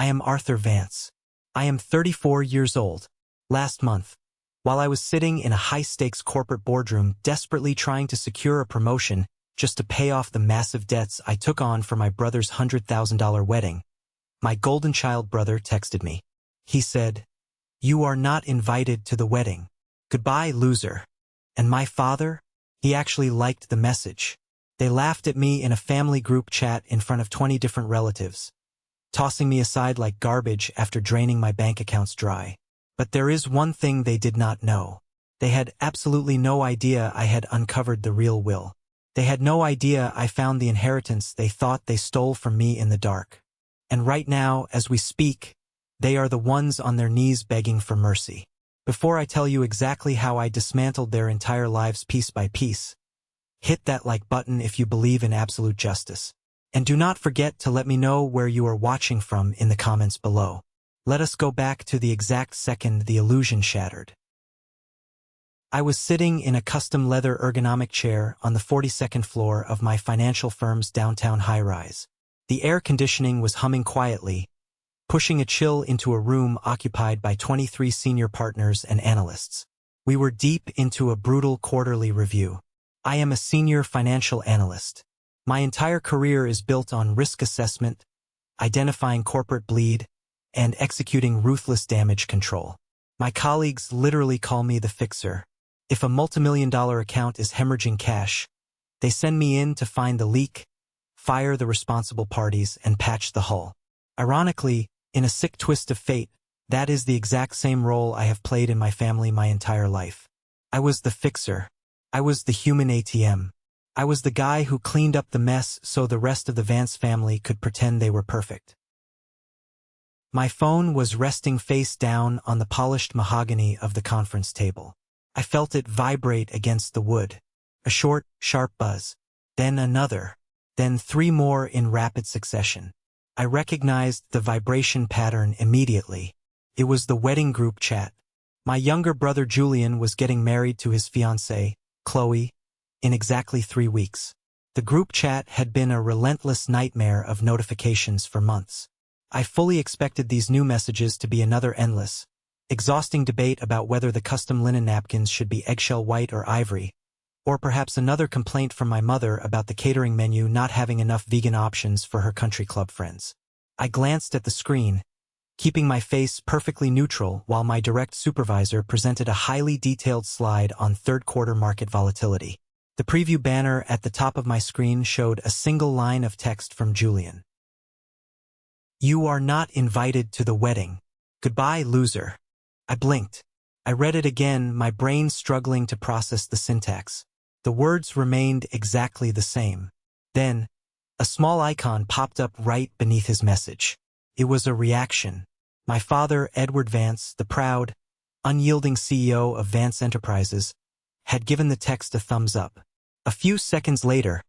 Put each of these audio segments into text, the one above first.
I am Arthur Vance. I am 34 years old. Last month, while I was sitting in a high-stakes corporate boardroom desperately trying to secure a promotion just to pay off the massive debts I took on for my brother's $100,000 wedding, my golden child brother texted me. He said, "You are not invited to the wedding. Goodbye, loser." And my father? He actually liked the message. They laughed at me in a family group chat in front of 20 different relatives, tossing me aside like garbage after draining my bank accounts dry. But there is one thing they did not know. They had absolutely no idea I had uncovered the real will. They had no idea I found the inheritance they thought they stole from me in the dark. And right now, as we speak, they are the ones on their knees begging for mercy. Before I tell you exactly how I dismantled their entire lives piece by piece, hit that like button if you believe in absolute justice. And do not forget to let me know where you are watching from in the comments below. Let us go back to the exact second the illusion shattered. I was sitting in a custom leather ergonomic chair on the 42nd floor of my financial firm's downtown high-rise. The air conditioning was humming quietly, pushing a chill into a room occupied by 23 senior partners and analysts. We were deep into a brutal quarterly review. I am a senior financial analyst. My entire career is built on risk assessment, identifying corporate bleed, and executing ruthless damage control. My colleagues literally call me the fixer. If a multimillion-dollar account is hemorrhaging cash, they send me in to find the leak, fire the responsible parties, and patch the hull. Ironically, in a sick twist of fate, that is the exact same role I have played in my family my entire life. I was the fixer. I was the human ATM. I was the guy who cleaned up the mess so the rest of the Vance family could pretend they were perfect. My phone was resting face down on the polished mahogany of the conference table. I felt it vibrate against the wood. A short, sharp buzz. Then another. Then three more in rapid succession. I recognized the vibration pattern immediately. It was the wedding group chat. My younger brother Julian was getting married to his fiancée, Chloe, in exactly 3 weeks. The group chat had been a relentless nightmare of notifications for months. I fully expected these new messages to be another endless, exhausting debate about whether the custom linen napkins should be eggshell white or ivory, or perhaps another complaint from my mother about the catering menu not having enough vegan options for her country club friends. I glanced at the screen, keeping my face perfectly neutral while my direct supervisor presented a highly detailed slide on third-quarter market volatility. The preview banner at the top of my screen showed a single line of text from Julian. "You are not invited to the wedding. Goodbye, loser." I blinked. I read it again, my brain struggling to process the syntax. The words remained exactly the same. Then, a small icon popped up right beneath his message. It was a reaction. My father, Edward Vance, the proud, unyielding CEO of Vance Enterprises, had given the text a thumbs up. A few seconds later,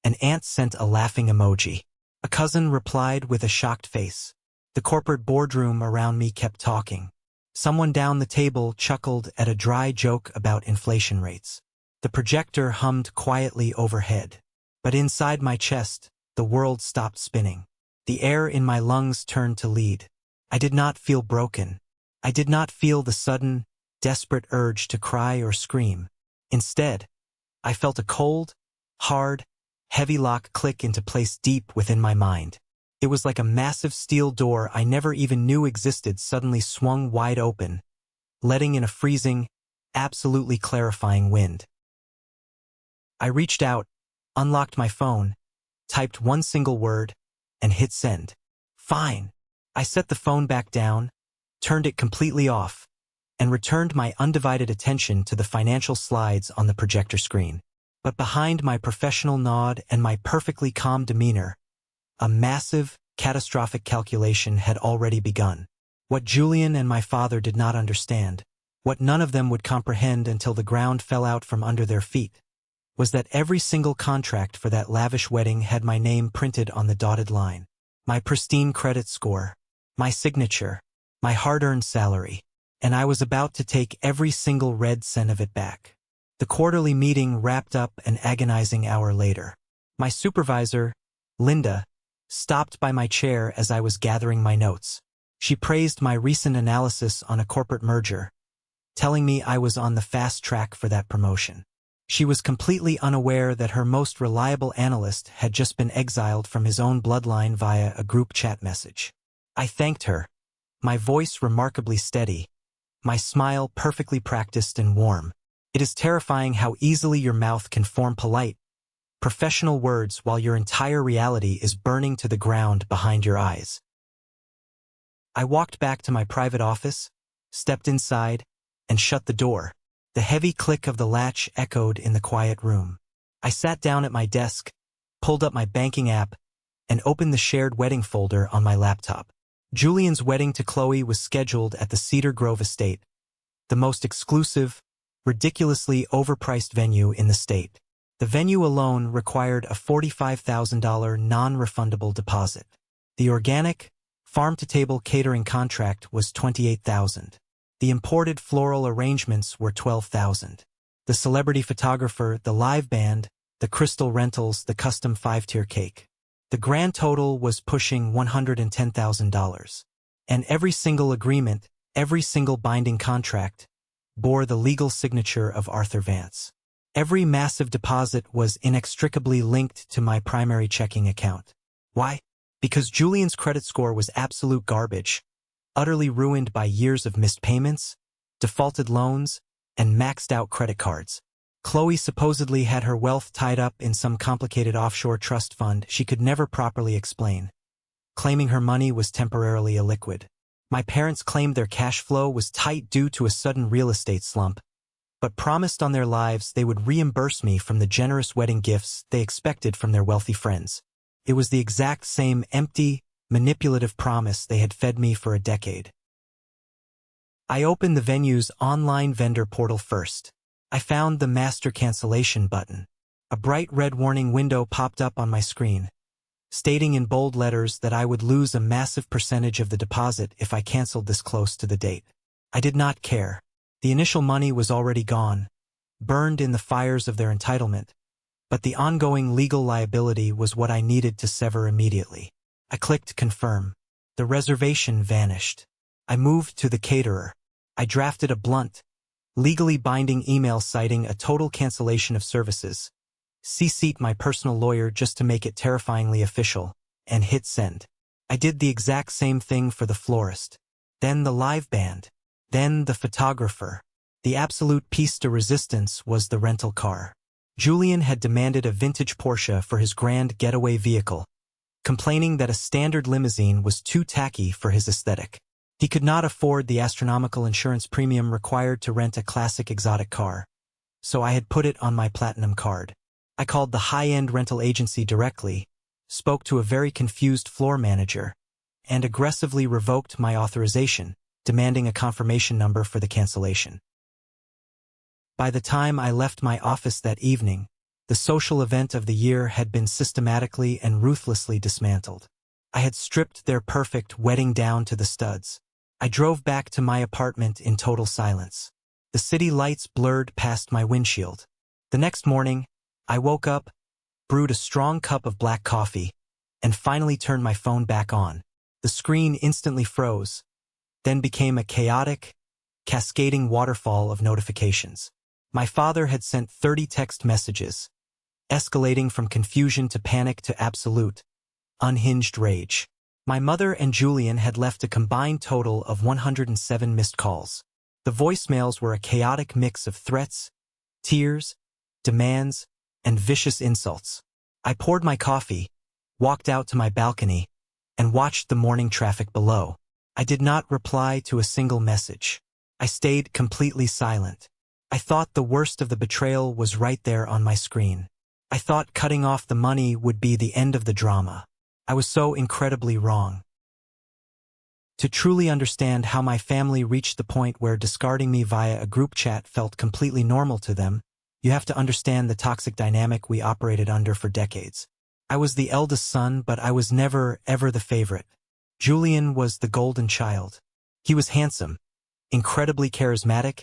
an aunt sent a laughing emoji. A cousin replied with a shocked face. The corporate boardroom around me kept talking. Someone down the table chuckled at a dry joke about inflation rates. The projector hummed quietly overhead. But inside my chest, the world stopped spinning. The air in my lungs turned to lead. I did not feel broken. I did not feel the sudden, desperate urge to cry or scream. Instead, I felt a cold, hard, heavy lock click into place deep within my mind. It was like a massive steel door I never even knew existed suddenly swung wide open, letting in a freezing, absolutely clarifying wind. I reached out, unlocked my phone, typed one single word, and hit send. Fine. I set the phone back down, turned it completely off, and returned my undivided attention to the financial slides on the projector screen. But behind my professional nod and my perfectly calm demeanor, a massive, catastrophic calculation had already begun. What Julian and my father did not understand, what none of them would comprehend until the ground fell out from under their feet, was that every single contract for that lavish wedding had my name printed on the dotted line. My pristine credit score, my signature, my hard-earned salary, and I was about to take every single red cent of it back. The quarterly meeting wrapped up an agonizing hour later. My supervisor, Linda, stopped by my chair as I was gathering my notes. She praised my recent analysis on a corporate merger, telling me I was on the fast track for that promotion. She was completely unaware that her most reliable analyst had just been exiled from his own bloodline via a group chat message. I thanked her, my voice remarkably steady, my smile perfectly practiced and warm. It is terrifying how easily your mouth can form polite, professional words while your entire reality is burning to the ground behind your eyes. I walked back to my private office, stepped inside, and shut the door. The heavy click of the latch echoed in the quiet room. I sat down at my desk, pulled up my banking app, and opened the shared wedding folder on my laptop. Julian's wedding to Chloe was scheduled at the Cedar Grove estate, the most exclusive, ridiculously overpriced venue in the state. The venue alone required a $45,000 non-refundable deposit. The organic, farm-to-table catering contract was $28,000. The imported floral arrangements were $12,000. The celebrity photographer, the live band, the crystal rentals, the custom 5-tier cake. The grand total was pushing $110,000. And every single agreement, every single binding contract, bore the legal signature of Arthur Vance. Every massive deposit was inextricably linked to my primary checking account. Why? Because Julian's credit score was absolute garbage, utterly ruined by years of missed payments, defaulted loans, and maxed-out credit cards. Chloe supposedly had her wealth tied up in some complicated offshore trust fund she could never properly explain, claiming her money was temporarily illiquid. My parents claimed their cash flow was tight due to a sudden real estate slump, but promised on their lives they would reimburse me from the generous wedding gifts they expected from their wealthy friends. It was the exact same empty, manipulative promise they had fed me for a decade. I opened the venue's online vendor portal first. I found the master cancellation button. A bright red warning window popped up on my screen, stating in bold letters that I would lose a massive percentage of the deposit if I canceled this close to the date. I did not care. The initial money was already gone, burned in the fires of their entitlement, but the ongoing legal liability was what I needed to sever immediately. I clicked confirm. The reservation vanished. I moved to the caterer. I drafted a blunt, legally binding email citing a total cancellation of services, CC'd my personal lawyer just to make it terrifyingly official, and hit send. I did the exact same thing for the florist, then the live band, then the photographer. The absolute piece de resistance was the rental car. Julian had demanded a vintage Porsche for his grand getaway vehicle, complaining that a standard limousine was too tacky for his aesthetic. He could not afford the astronomical insurance premium required to rent a classic exotic car, so I had put it on my platinum card. I called the high-end rental agency directly, spoke to a very confused floor manager, and aggressively revoked my authorization, demanding a confirmation number for the cancellation. By the time I left my office that evening, the social event of the year had been systematically and ruthlessly dismantled. I had stripped their perfect wedding down to the studs. I drove back to my apartment in total silence. The city lights blurred past my windshield. The next morning, I woke up, brewed a strong cup of black coffee, and finally turned my phone back on. The screen instantly froze, then became a chaotic, cascading waterfall of notifications. My father had sent 30 text messages, escalating from confusion to panic to absolute, unhinged rage. My mother and Julian had left a combined total of 107 missed calls. The voicemails were a chaotic mix of threats, tears, demands, and vicious insults. I poured my coffee, walked out to my balcony, and watched the morning traffic below. I did not reply to a single message. I stayed completely silent. I thought the worst of the betrayal was right there on my screen. I thought cutting off the money would be the end of the drama. I was so incredibly wrong. To truly understand how my family reached the point where discarding me via a group chat felt completely normal to them, you have to understand the toxic dynamic we operated under for decades. I was the eldest son, but I was never, ever the favorite. Julian was the golden child. He was handsome, incredibly charismatic,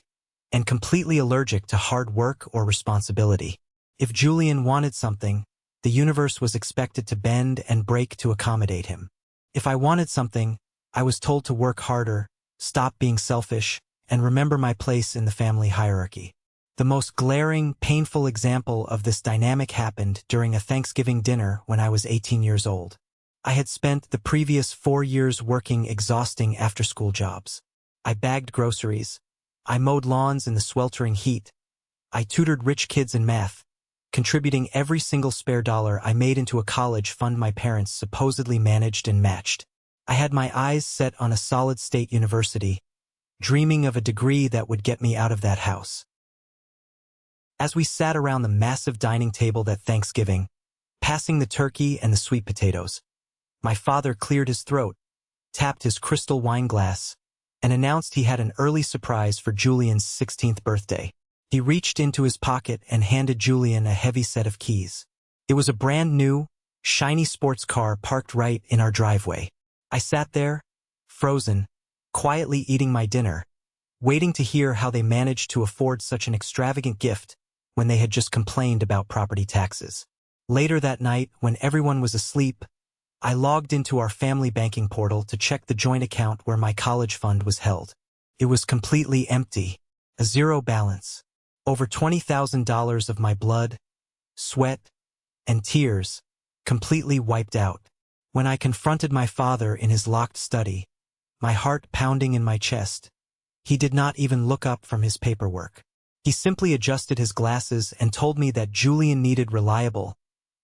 and completely allergic to hard work or responsibility. If Julian wanted something, The universe was expected to bend and break to accommodate him. If I wanted something, I was told to work harder, stop being selfish, and remember my place in the family hierarchy. The most glaring, painful example of this dynamic happened during a Thanksgiving dinner when I was 18 years old. I had spent the previous 4 years working exhausting after-school jobs. I bagged groceries. I mowed lawns in the sweltering heat. I tutored rich kids in math, contributing every single spare dollar I made into a college fund my parents supposedly managed and matched. I had my eyes set on a solid state university, dreaming of a degree that would get me out of that house. As we sat around the massive dining table that Thanksgiving, passing the turkey and the sweet potatoes, my father cleared his throat, tapped his crystal wine glass, and announced he had an early surprise for Julian's 16th birthday. He reached into his pocket and handed Julian a heavy set of keys. It was a brand new, shiny sports car parked right in our driveway. I sat there, frozen, quietly eating my dinner, waiting to hear how they managed to afford such an extravagant gift when they had just complained about property taxes. Later that night, when everyone was asleep, I logged into our family banking portal to check the joint account where my college fund was held. It was completely empty, a zero balance. Over $20,000 of my blood, sweat, and tears completely wiped out. When I confronted my father in his locked study, my heart pounding in my chest, he did not even look up from his paperwork. He simply adjusted his glasses and told me that Julian needed reliable,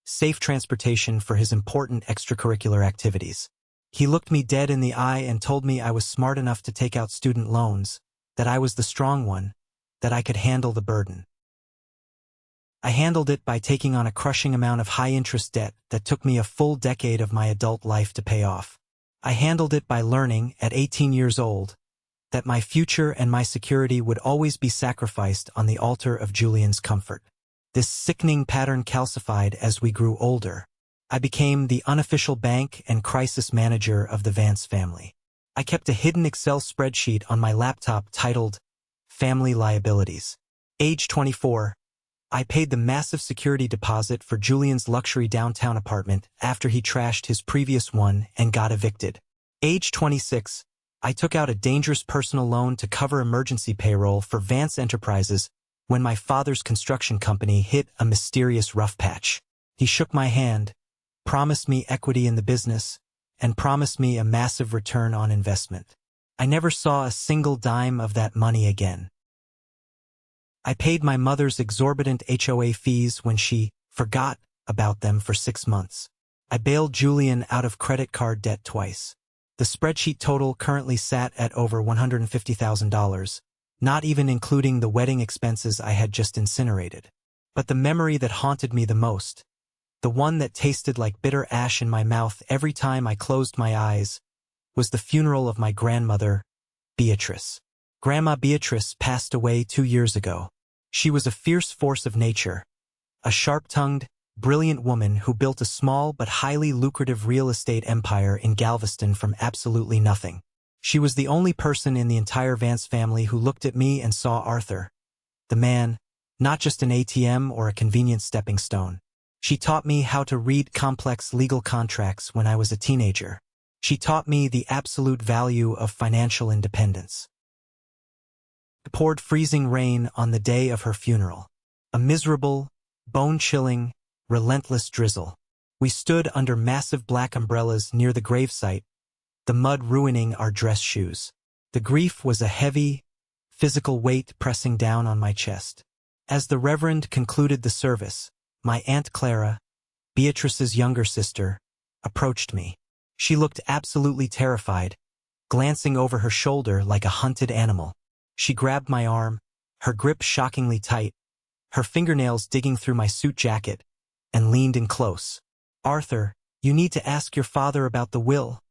safe transportation for his important extracurricular activities. He looked me dead in the eye and told me I was smart enough to take out student loans, that I was the strong one, that I could handle the burden. I handled it by taking on a crushing amount of high-interest debt that took me a full decade of my adult life to pay off. I handled it by learning, at 18 years old, that my future and my security would always be sacrificed on the altar of Julian's comfort. This sickening pattern calcified as we grew older. I became the unofficial bank and crisis manager of the Vance family. I kept a hidden Excel spreadsheet on my laptop titled Family Liabilities. Age 24, I paid the massive security deposit for Julian's luxury downtown apartment after he trashed his previous one and got evicted. Age 26, I took out a dangerous personal loan to cover emergency payroll for Vance Enterprises when my father's construction company hit a mysterious rough patch. He shook my hand, promised me equity in the business, and promised me a massive return on investment. I never saw a single dime of that money again. I paid my mother's exorbitant HOA fees when she forgot about them for 6 months. I bailed Julian out of credit card debt twice. The spreadsheet total currently sat at over $150,000, not even including the wedding expenses I had just incinerated. But the memory that haunted me the most, the one that tasted like bitter ash in my mouth every time I closed my eyes, was the funeral of my grandmother, Beatrice. Grandma Beatrice passed away 2 years ago. She was a fierce force of nature, a sharp-tongued, brilliant woman who built a small but highly lucrative real estate empire in Galveston from absolutely nothing. She was the only person in the entire Vance family who looked at me and saw Arthur, the man, not just an ATM or a convenient stepping stone. She taught me how to read complex legal contracts when I was a teenager. She taught me the absolute value of financial independence. It poured freezing rain on the day of her funeral. A miserable, bone-chilling, relentless drizzle. We stood under massive black umbrellas near the gravesite, the mud ruining our dress shoes. The grief was a heavy, physical weight pressing down on my chest. As the Reverend concluded the service, my Aunt Clara, Beatrice's younger sister, approached me. She looked absolutely terrified, glancing over her shoulder like a hunted animal. She grabbed my arm, her grip shockingly tight, her fingernails digging through my suit jacket, and leaned in close. "Arthur, you need to ask your father about the will,"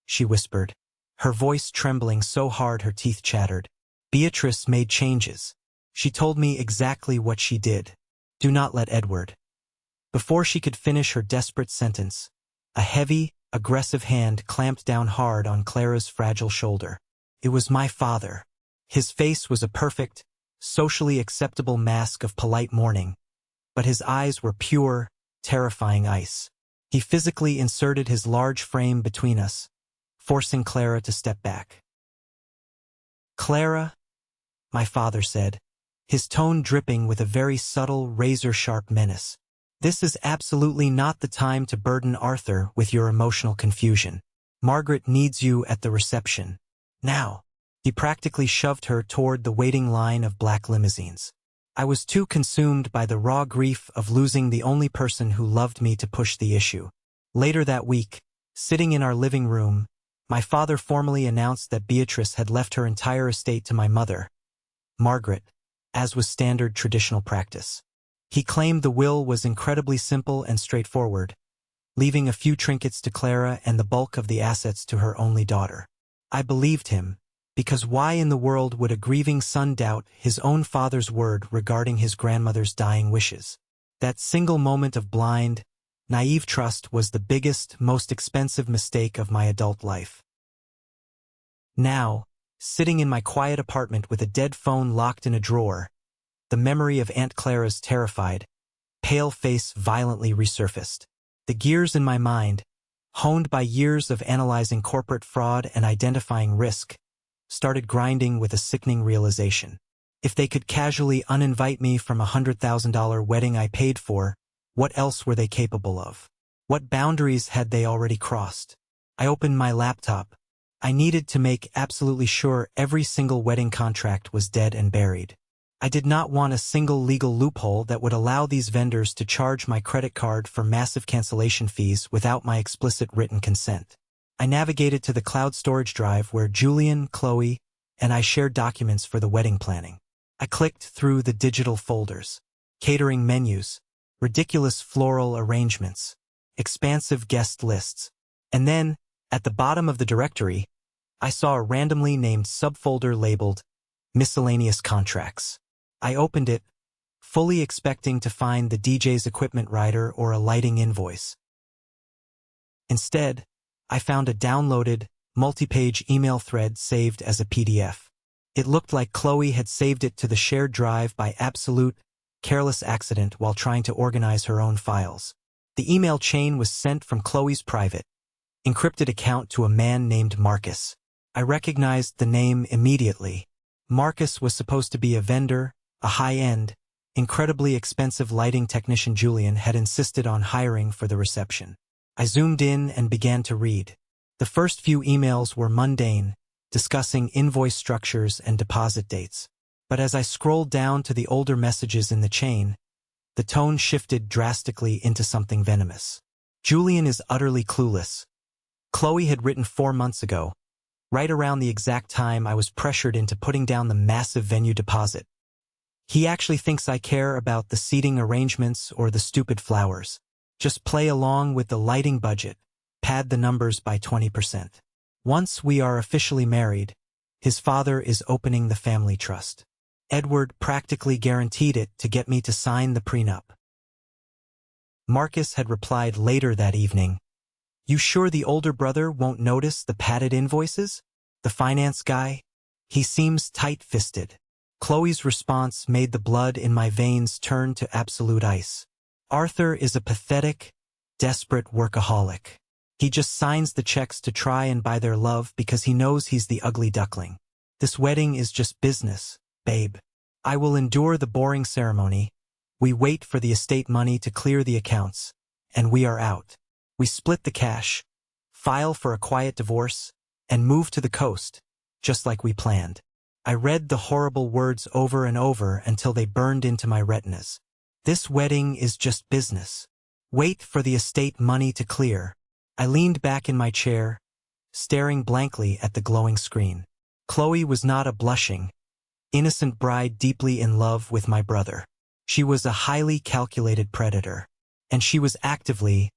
she whispered, her voice trembling so hard her teeth chattered. Beatrice made changes. She told me exactly what she did. "Do not let Edward." Before she could finish her desperate sentence, a heavy, aggressive hand clamped down hard on Clara's fragile shoulder. It was my father. His face was a perfect, socially acceptable mask of polite mourning, but his eyes were pure, terrifying ice. He physically inserted his large frame between us, forcing Clara to step back. "Clara," my father said, his tone dripping with a very subtle, razor-sharp menace. "This is absolutely not the time to burden Arthur with your emotional confusion. Margaret needs you at the reception. Now." He practically shoved her toward the waiting line of black limousines. I was too consumed by the raw grief of losing the only person who loved me to push the issue. Later that week, sitting in our living room, my father formally announced that Beatrice had left her entire estate to my mother, Margaret, as was standard traditional practice. He claimed the will was incredibly simple and straightforward, leaving a few trinkets to Clara and the bulk of the assets to her only daughter. I believed him, because why in the world would a grieving son doubt his own father's word regarding his grandmother's dying wishes? That single moment of blind, naive trust was the biggest, most expensive mistake of my adult life. Now, sitting in my quiet apartment with a dead phone locked in a drawer, the memory of Aunt Clara's terrified, pale face violently resurfaced. The gears in my mind, honed by years of analyzing corporate fraud and identifying risk, started grinding with a sickening realization. If they could casually uninvite me from a $100,000 wedding I paid for, what else were they capable of? What boundaries had they already crossed? I opened my laptop. I needed to make absolutely sure every single wedding contract was dead and buried. I did not want a single legal loophole that would allow these vendors to charge my credit card for massive cancellation fees without my explicit written consent. I navigated to the cloud storage drive where Julian, Chloe, and I shared documents for the wedding planning. I clicked through the digital folders. Catering menus, ridiculous floral arrangements, expansive guest lists. And then, at the bottom of the directory, I saw a randomly named subfolder labeled Miscellaneous Contracts. I opened it, fully expecting to find the DJ's equipment rider or a lighting invoice. Instead, I found a downloaded, multi-page email thread saved as a PDF. It looked like Chloe had saved it to the shared drive by absolute, careless accident while trying to organize her own files. The email chain was sent from Chloe's private, encrypted account to a man named Marcus. I recognized the name immediately. Marcus was supposed to be a vendor, a high-end, incredibly expensive lighting technician Julian had insisted on hiring for the reception. I zoomed in and began to read. The first few emails were mundane, discussing invoice structures and deposit dates. But as I scrolled down to the older messages in the chain, the tone shifted drastically into something venomous. Julian is utterly clueless. Chloe had written 4 months ago, right around the exact time I was pressured into putting down the massive venue deposit. He actually thinks I care about the seating arrangements or the stupid flowers. Just play along with the lighting budget, pad the numbers by 20%. Once we are officially married, his father is opening the family trust. Edward practically guaranteed it to get me to sign the prenup. Marcus had replied later that evening, "You sure the older brother won't notice the padded invoices? The finance guy? He seems tight-fisted." Chloe's response made the blood in my veins turn to absolute ice. Arthur is a pathetic, desperate workaholic. He just signs the checks to try and buy their love because he knows he's the ugly duckling. This wedding is just business, babe. I will endure the boring ceremony. We wait for the estate money to clear the accounts, and we are out. We split the cash, file for a quiet divorce, and move to the coast, just like we planned. I read the horrible words over and over until they burned into my retinas. This wedding is just business. Wait for the estate money to clear. I leaned back in my chair, staring blankly at the glowing screen. Chloe was not a blushing, innocent bride deeply in love with my brother. She was a highly calculated predator, and she was actively,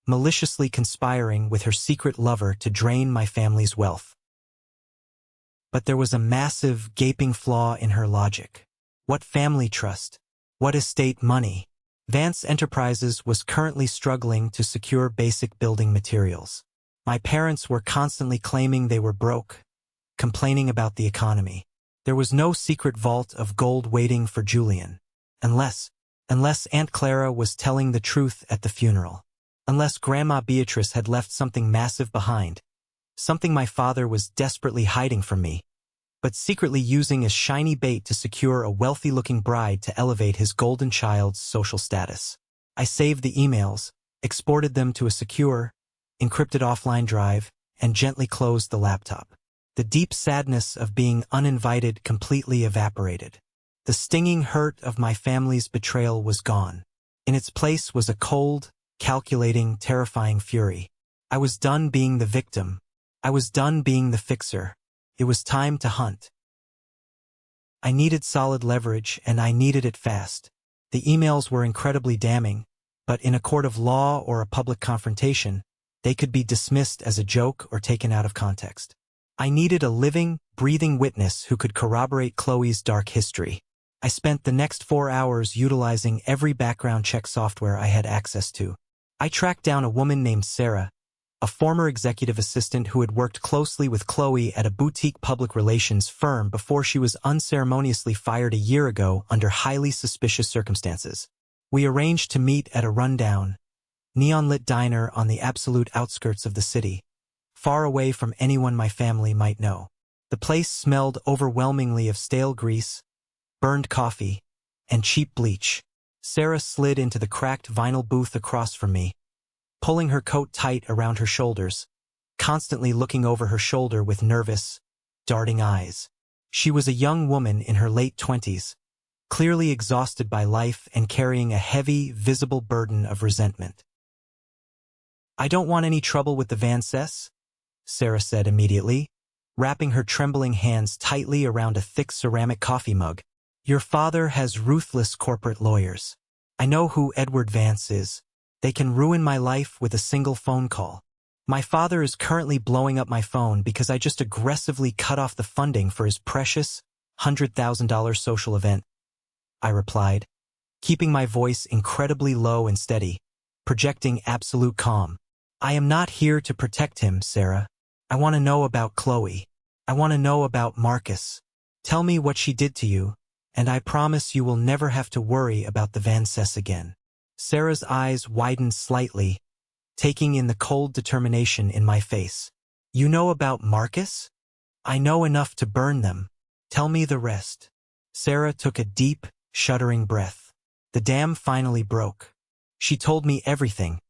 maliciously conspiring with her secret lover to drain my family's wealth. But there was a massive, gaping flaw in her logic. What family trust? What estate money? Vance Enterprises was currently struggling to secure basic building materials. My parents were constantly claiming they were broke, complaining about the economy. There was no secret vault of gold waiting for Julian. Unless Unless Aunt Clara was telling the truth at the funeral. Unless Grandma Beatrice had left something massive behind. Something my father was desperately hiding from me, but secretly using as shiny bait to secure a wealthy-looking bride to elevate his golden child's social status. I saved the emails, exported them to a secure, encrypted offline drive, and gently closed the laptop. The deep sadness of being uninvited completely evaporated. The stinging hurt of my family's betrayal was gone. In its place was a cold, calculating, terrifying fury. I was done being the victim. I was done being the fixer. It was time to hunt. I needed solid leverage, and I needed it fast. The emails were incredibly damning, but in a court of law or a public confrontation, they could be dismissed as a joke or taken out of context. I needed a living, breathing witness who could corroborate Chloe's dark history. I spent the next 4 hours utilizing every background check software I had access to. I tracked down a woman named Sarah, a former executive assistant who had worked closely with Chloe at a boutique public relations firm before she was unceremoniously fired a year ago under highly suspicious circumstances. We arranged to meet at a rundown, neon-lit diner on the absolute outskirts of the city, far away from anyone my family might know. The place smelled overwhelmingly of stale grease, burned coffee, and cheap bleach. Sarah slid into the cracked vinyl booth across from me, pulling her coat tight around her shoulders, constantly looking over her shoulder with nervous, darting eyes. She was a young woman in her late 20s, clearly exhausted by life and carrying a heavy, visible burden of resentment. "I don't want any trouble with the Van Cess," Sarah said immediately, wrapping her trembling hands tightly around a thick ceramic coffee mug. "Your father has ruthless corporate lawyers. I know who Edward Vance is. They can ruin my life with a single phone call. My father is currently blowing up my phone because I just aggressively cut off the funding for his precious $100,000 social event," I replied, keeping my voice incredibly low and steady, projecting absolute calm. "I am not here to protect him, Sarah. I want to know about Chloe. I want to know about Marcus. Tell me what she did to you, and I promise you will never have to worry about the Van Cess again." Sarah's eyes widened slightly, taking in the cold determination in my face. "You know about Marcus? I know enough to burn them. Tell me the rest." Sarah took a deep, shuddering breath. The dam finally broke. She told me everything,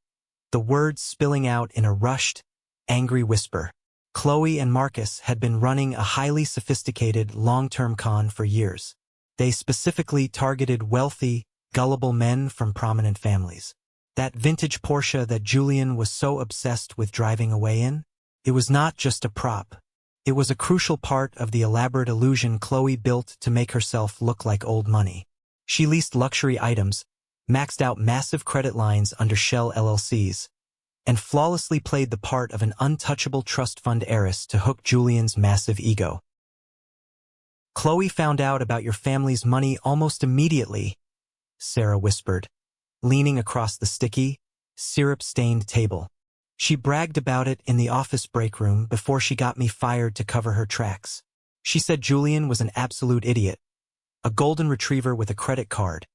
the words spilling out in a rushed, angry whisper. Chloe and Marcus had been running a highly sophisticated, long-term con for years. They specifically targeted wealthy, gullible men from prominent families. That vintage Porsche that Julian was so obsessed with driving away in? It was not just a prop. It was a crucial part of the elaborate illusion Chloe built to make herself look like old money. She leased luxury items, maxed out massive credit lines under shell LLCs, and flawlessly played the part of an untouchable trust fund heiress to hook Julian's massive ego. "Chloe found out about your family's money almost immediately," Sarah whispered, leaning across the sticky, syrup-stained table. "She bragged about it in the office break room before she got me fired to cover her tracks. She said Julian was an absolute idiot, a golden retriever with a credit card,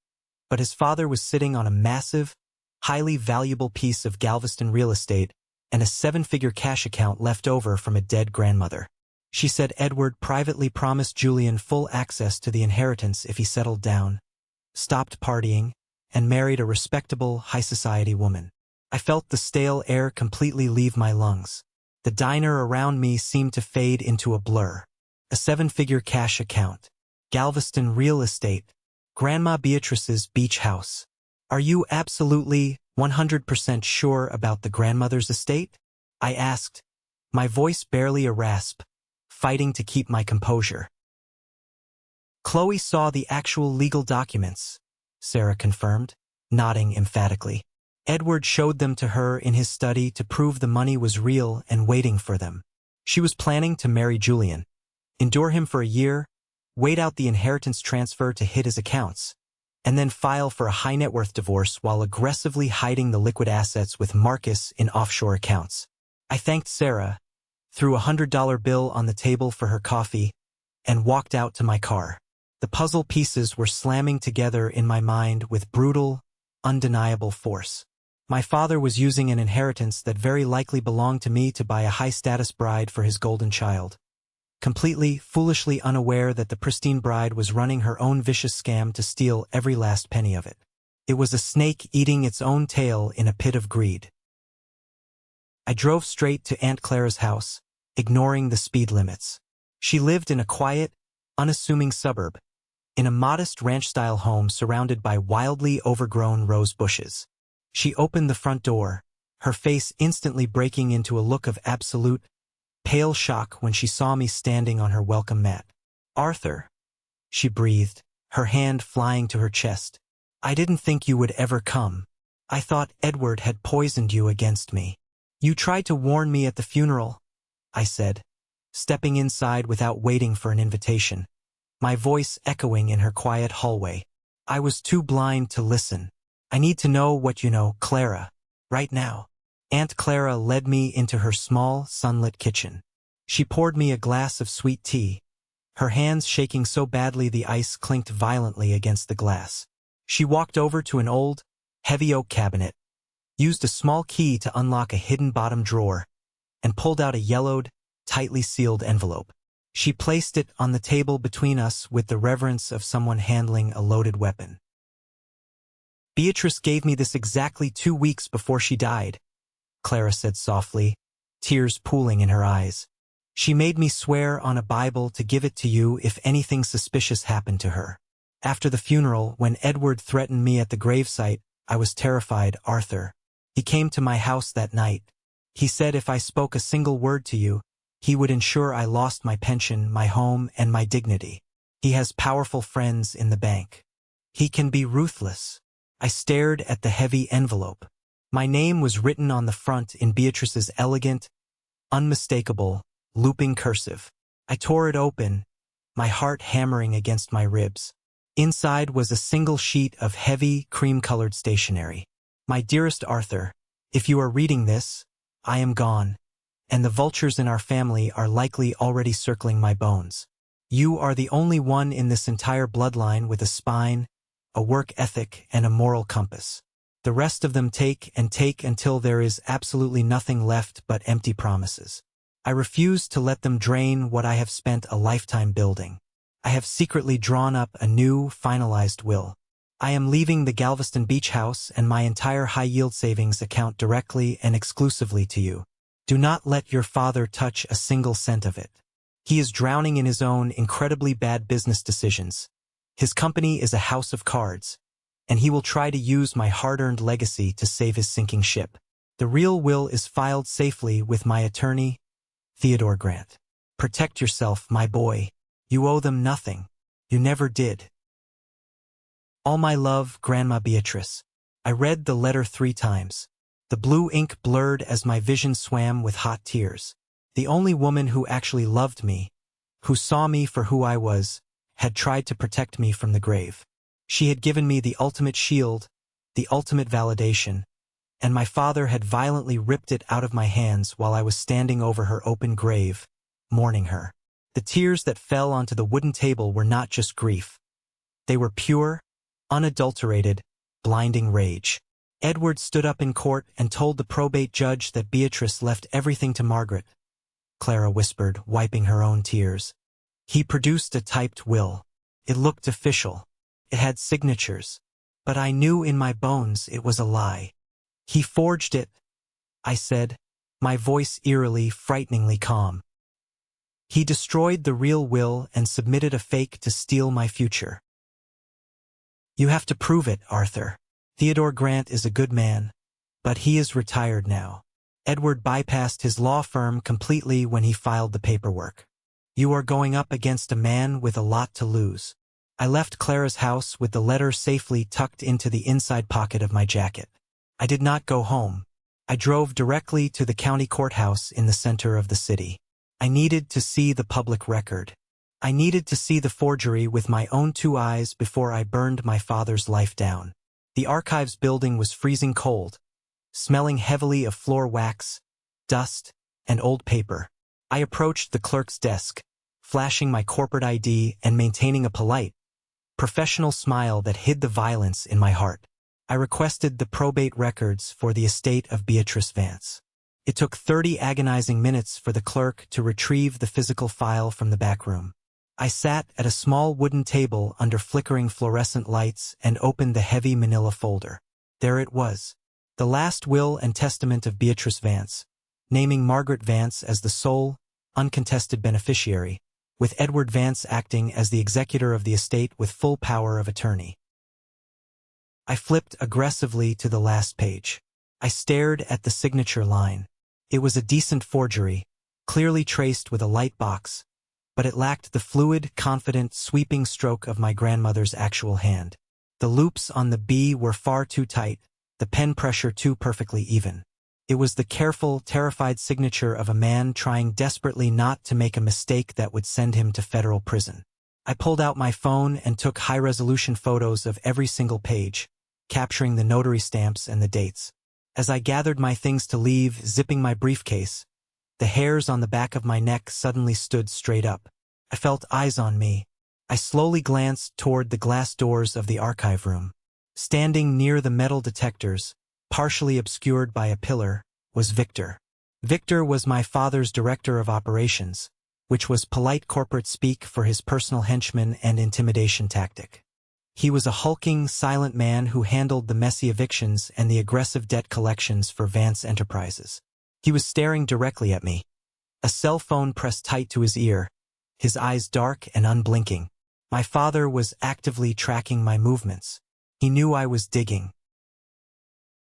but his father was sitting on a massive, highly valuable piece of Galveston real estate and a 7-figure cash account left over from a dead grandmother. She said Edward privately promised Julian full access to the inheritance if he settled down, stopped partying, and married a respectable, high-society woman. I felt the stale air completely leave my lungs. The diner around me seemed to fade into a blur. A 7-figure cash account. Galveston real estate. Grandma Beatrice's beach house. Are you absolutely 100% sure about the grandmother's estate? I asked, my voice barely a rasp, fighting to keep my composure. Chloe saw the actual legal documents, Sarah confirmed, nodding emphatically. Edward showed them to her in his study to prove the money was real and waiting for them. She was planning to marry Julian, endure him for a year, wait out the inheritance transfer to hit his accounts, and then file for a high-net-worth divorce while aggressively hiding the liquid assets with Marcus in offshore accounts. I thanked Sarah, threw a $100 bill on the table for her coffee, and walked out to my car. The puzzle pieces were slamming together in my mind with brutal, undeniable force. My father was using an inheritance that very likely belonged to me to buy a high-status bride for his golden child. Completely, foolishly unaware that the pristine bride was running her own vicious scam to steal every last penny of it. It was a snake eating its own tail in a pit of greed. I drove straight to Aunt Clara's house, ignoring the speed limits. She lived in a quiet, unassuming suburb, in a modest ranch-style home surrounded by wildly overgrown rose bushes. She opened the front door, her face instantly breaking into a look of absolute, pale shock when she saw me standing on her welcome mat. "Arthur," she breathed, her hand flying to her chest. "I didn't think you would ever come. I thought Edward had poisoned you against me." "You tried to warn me at the funeral," I said, stepping inside without waiting for an invitation, my voice echoing in her quiet hallway. "I was too blind to listen. I need to know what you know, Clara, right now." Aunt Clara led me into her small, sunlit kitchen. She poured me a glass of sweet tea, her hands shaking so badly the ice clinked violently against the glass. She walked over to an old, heavy oak cabinet, used a small key to unlock a hidden bottom drawer, and pulled out a yellowed, tightly sealed envelope. She placed it on the table between us with the reverence of someone handling a loaded weapon. "Beatrice gave me this exactly 2 weeks before she died," Clara said softly, tears pooling in her eyes. "She made me swear on a Bible to give it to you if anything suspicious happened to her. After the funeral, when Edward threatened me at the gravesite, I was terrified, Arthur. He came to my house that night. He said if I spoke a single word to you, he would ensure I lost my pension, my home, and my dignity. He has powerful friends in the bank. He can be ruthless." I stared at the heavy envelope. My name was written on the front in Beatrice's elegant, unmistakable, looping cursive. I tore it open, my heart hammering against my ribs. Inside was a single sheet of heavy, cream-colored stationery. "My dearest Arthur, if you are reading this, I am gone, and the vultures in our family are likely already circling my bones. You are the only one in this entire bloodline with a spine, a work ethic, and a moral compass. The rest of them take and take until there is absolutely nothing left but empty promises. I refuse to let them drain what I have spent a lifetime building. I have secretly drawn up a new, finalized will. I am leaving the Galveston Beach house and my entire high-yield savings account directly and exclusively to you. Do not let your father touch a single cent of it. He is drowning in his own incredibly bad business decisions. His company is a house of cards, and he will try to use my hard-earned legacy to save his sinking ship. The real will is filed safely with my attorney, Theodore Grant. Protect yourself, my boy. You owe them nothing. You never did. All my love, Grandma Beatrice." I read the letter 3 times. The blue ink blurred as my vision swam with hot tears. The only woman who actually loved me, who saw me for who I was, had tried to protect me from the grave. She had given me the ultimate shield, the ultimate validation, and my father had violently ripped it out of my hands while I was standing over her open grave, mourning her. The tears that fell onto the wooden table were not just grief. They were pure, unadulterated, blinding rage. Edward stood up in court and told the probate judge that Beatrice left everything to Margaret, Clara whispered, wiping her own tears. He produced a typed will. It looked official. It had signatures. But I knew in my bones it was a lie. "He forged it," I said, my voice eerily, frighteningly calm. "He destroyed the real will and submitted a fake to steal my future." "You have to prove it, Arthur. Theodore Grant is a good man, but he is retired now. Edward bypassed his law firm completely when he filed the paperwork. You are going up against a man with a lot to lose." I left Clara's house with the letter safely tucked into the inside pocket of my jacket. I did not go home. I drove directly to the county courthouse in the center of the city. I needed to see the public record. I needed to see the forgery with my own 2 eyes before I burned my father's life down. The archives building was freezing cold, smelling heavily of floor wax, dust, and old paper. I approached the clerk's desk, flashing my corporate ID and maintaining a polite, professional smile that hid the violence in my heart. I requested the probate records for the estate of Beatrice Vance. It took 30 agonizing minutes for the clerk to retrieve the physical file from the back room. I sat at a small wooden table under flickering fluorescent lights and opened the heavy manila folder. There it was, the last will and testament of Beatrice Vance, naming Margaret Vance as the sole, uncontested beneficiary, with Edward Vance acting as the executor of the estate with full power of attorney. I flipped aggressively to the last page. I stared at the signature line. It was a decent forgery, clearly traced with a light box, but it lacked the fluid, confident, sweeping stroke of my grandmother's actual hand. The loops on the B were far too tight, the pen pressure too perfectly even. It was the careful, terrified signature of a man trying desperately not to make a mistake that would send him to federal prison. I pulled out my phone and took high-resolution photos of every single page, capturing the notary stamps and the dates. As I gathered my things to leave, zipping my briefcase, the hairs on the back of my neck suddenly stood straight up. I felt eyes on me. I slowly glanced toward the glass doors of the archive room. Standing near the metal detectors, partially obscured by a pillar, was Victor. Victor was my father's director of operations, which was polite corporate speak for his personal henchman and intimidation tactic. He was a hulking, silent man who handled the messy evictions and the aggressive debt collections for Vance Enterprises. He was staring directly at me, a cell phone pressed tight to his ear, his eyes dark and unblinking. My father was actively tracking my movements. He knew I was digging.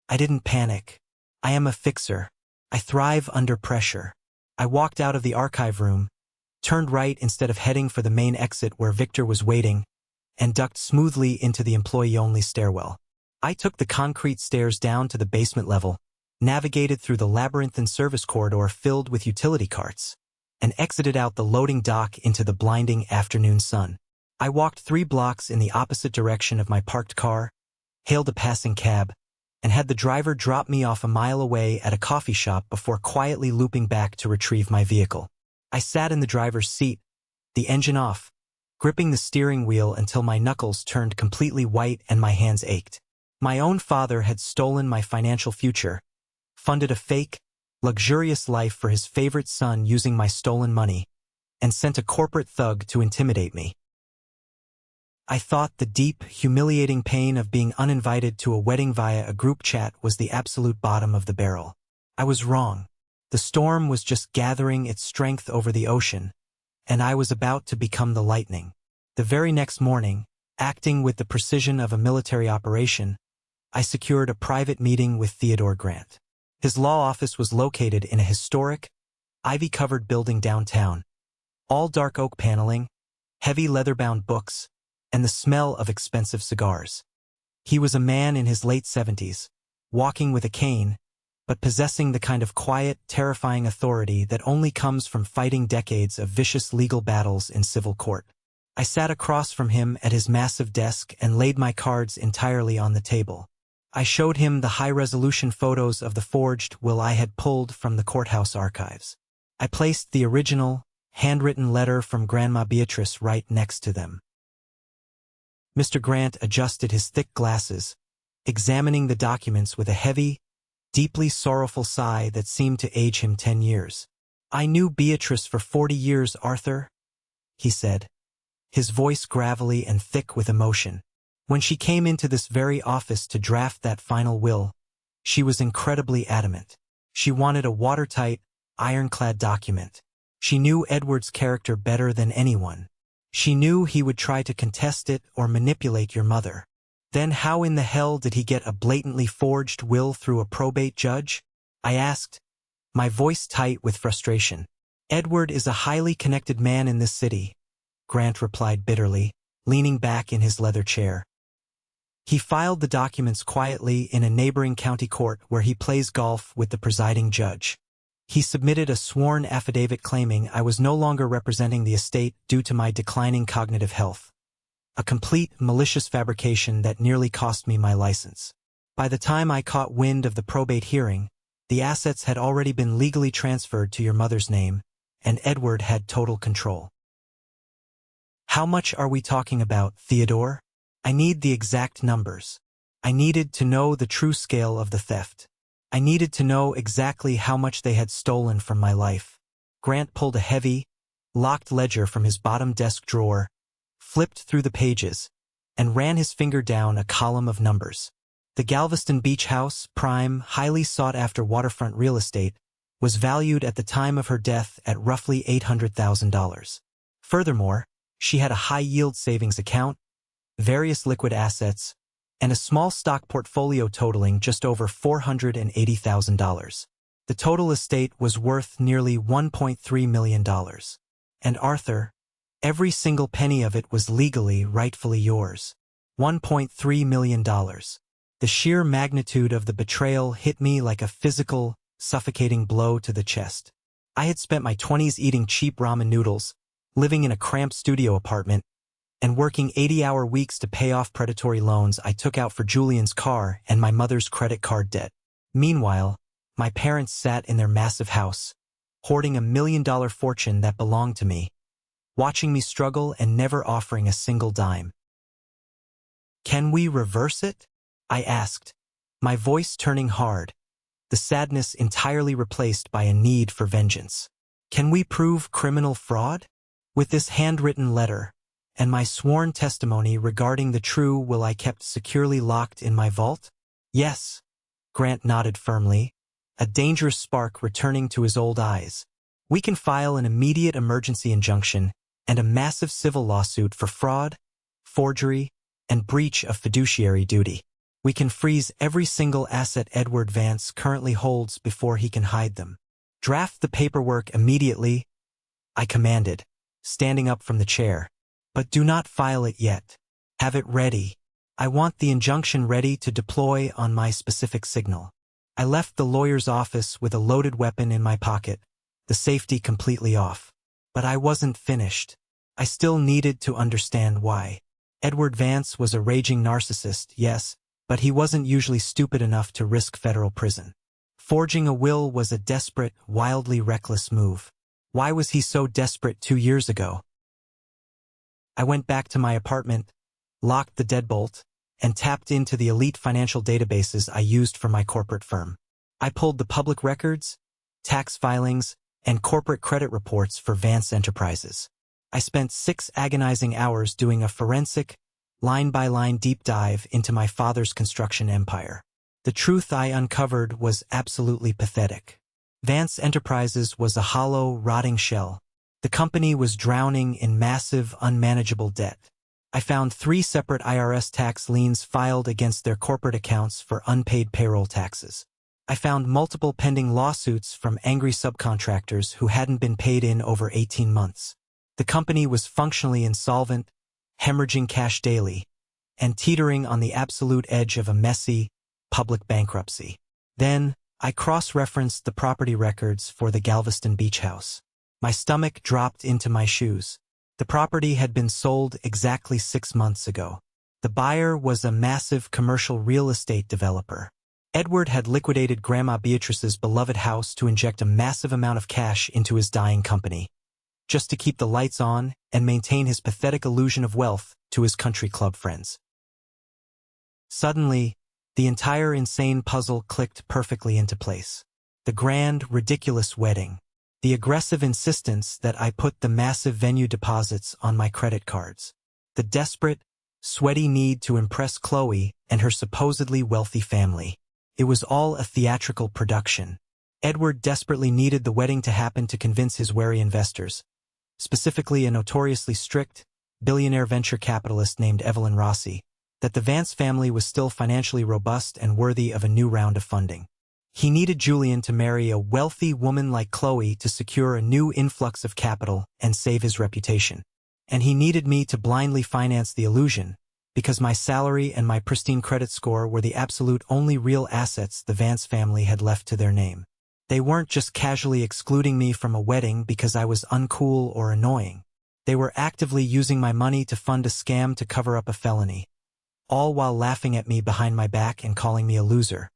I didn't panic. I am a fixer. I thrive under pressure. I walked out of the archive room, turned right instead of heading for the main exit where Victor was waiting, and ducked smoothly into the employee-only stairwell. I took the concrete stairs down to the basement level, navigated through the labyrinthine service corridor filled with utility carts, and exited out the loading dock into the blinding afternoon sun. I walked 3 blocks in the opposite direction of my parked car, hailed a passing cab, and had the driver drop me off a mile away at a coffee shop before quietly looping back to retrieve my vehicle. I sat in the driver's seat, the engine off, gripping the steering wheel until my knuckles turned completely white and my hands ached. My own father had stolen my financial future, funded a fake, luxurious life for his favorite son using my stolen money, and sent a corporate thug to intimidate me. I thought the deep, humiliating pain of being uninvited to a wedding via a group chat was the absolute bottom of the barrel. I was wrong. The storm was just gathering its strength over the ocean, and I was about to become the lightning. The very next morning, acting with the precision of a military operation, I secured a private meeting with Theodore Grant. His law office was located in a historic, ivy-covered building downtown. All dark oak paneling, heavy leather-bound books, and the smell of expensive cigars. He was a man in his late 70s, walking with a cane, but possessing the kind of quiet, terrifying authority that only comes from fighting decades of vicious legal battles in civil court. I sat across from him at his massive desk and laid my cards entirely on the table. I showed him the high-resolution photos of the forged will I had pulled from the courthouse archives. I placed the original, handwritten letter from Grandma Beatrice right next to them. Mr. Grant adjusted his thick glasses, examining the documents with a heavy, deeply sorrowful sigh that seemed to age him 10 years. "I knew Beatrice for 40 years, Arthur," he said, his voice gravelly and thick with emotion. "When she came into this very office to draft that final will, she was incredibly adamant. She wanted a watertight, ironclad document. She knew Edward's character better than anyone. She knew he would try to contest it or manipulate your mother. Then how in the hell did he get a blatantly forged will through a probate judge?" I asked, my voice tight with frustration. "Edward is a highly connected man in this city," Grant replied bitterly, leaning back in his leather chair. "He filed the documents quietly in a neighboring county court where he plays golf with the presiding judge. He submitted a sworn affidavit claiming I was no longer representing the estate due to my declining cognitive health. A complete, malicious fabrication that nearly cost me my license. By the time I caught wind of the probate hearing, the assets had already been legally transferred to your mother's name, and Edward had total control." How much are we talking about, Theodore? I need the exact numbers. I needed to know the true scale of the theft. I needed to know exactly how much they had stolen from my life. Grant pulled a heavy, locked ledger from his bottom desk drawer, flipped through the pages, and ran his finger down a column of numbers. The Galveston Beach house, prime, highly sought-after waterfront real estate, was valued at the time of her death at roughly $800,000. Furthermore, she had a high-yield savings account, various liquid assets, and a small stock portfolio totaling just over $480,000. The total estate was worth nearly $1.3 million. And Arthur, every single penny of it was legally, rightfully yours. $1.3 million. The sheer magnitude of the betrayal hit me like a physical, suffocating blow to the chest. I had spent my 20s eating cheap ramen noodles, living in a cramped studio apartment, and working 80-hour weeks to pay off predatory loans I took out for Julian's car and my mother's credit card debt. Meanwhile, my parents sat in their massive house, hoarding $1 million fortune that belonged to me, watching me struggle and never offering a single dime. "Can we reverse it?" I asked, my voice turning hard, the sadness entirely replaced by a need for vengeance. "Can we prove criminal fraud? With this handwritten letter, and my sworn testimony regarding the true will I kept securely locked in my vault?" "Yes," Grant nodded firmly, a dangerous spark returning to his old eyes. "We can file an immediate emergency injunction and a massive civil lawsuit for fraud, forgery, and breach of fiduciary duty. We can freeze every single asset Edward Vance currently holds before he can hide them. Draft the paperwork immediately," I commanded, standing up from the chair. "But do not file it yet. Have it ready. I want the injunction ready to deploy on my specific signal." I left the lawyer's office with a loaded weapon in my pocket, the safety completely off. But I wasn't finished. I still needed to understand why. Edward Vance was a raging narcissist, yes, but he wasn't usually stupid enough to risk federal prison. Forging a will was a desperate, wildly reckless move. Why was he so desperate 2 years ago? I went back to my apartment, locked the deadbolt, and tapped into the elite financial databases I used for my corporate firm. I pulled the public records, tax filings, and corporate credit reports for Vance Enterprises. I spent 6 agonizing hours doing a forensic, line-by-line deep dive into my father's construction empire. The truth I uncovered was absolutely pathetic. Vance Enterprises was a hollow, rotting shell. The company was drowning in massive, unmanageable debt. I found 3 separate IRS tax liens filed against their corporate accounts for unpaid payroll taxes. I found multiple pending lawsuits from angry subcontractors who hadn't been paid in over 18 months. The company was functionally insolvent, hemorrhaging cash daily, and teetering on the absolute edge of a messy, public bankruptcy. Then, I cross-referenced the property records for the Galveston Beach house. My stomach dropped into my shoes. The property had been sold exactly 6 months ago. The buyer was a massive commercial real estate developer. Edward had liquidated Grandma Beatrice's beloved house to inject a massive amount of cash into his dying company, just to keep the lights on and maintain his pathetic illusion of wealth to his country club friends. Suddenly, the entire insane puzzle clicked perfectly into place. The grand, ridiculous wedding. The aggressive insistence that I put the massive venue deposits on my credit cards. The desperate, sweaty need to impress Chloe and her supposedly wealthy family. It was all a theatrical production. Edward desperately needed the wedding to happen to convince his wary investors, specifically a notoriously strict, billionaire venture capitalist named Evelyn Rossi, that the Vance family was still financially robust and worthy of a new round of funding. He needed Julian to marry a wealthy woman like Chloe to secure a new influx of capital and save his reputation. And he needed me to blindly finance the illusion, because my salary and my pristine credit score were the absolute only real assets the Vance family had left to their name. They weren't just casually excluding me from a wedding because I was uncool or annoying. They were actively using my money to fund a scam to cover up a felony, all while laughing at me behind my back and calling me a loser.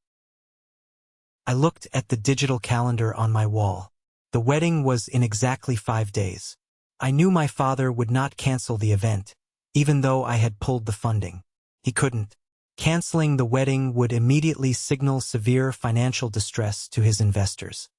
I looked at the digital calendar on my wall. The wedding was in exactly 5 days. I knew my father would not cancel the event, even though I had pulled the funding. He couldn't. Canceling the wedding would immediately signal severe financial distress to his investors.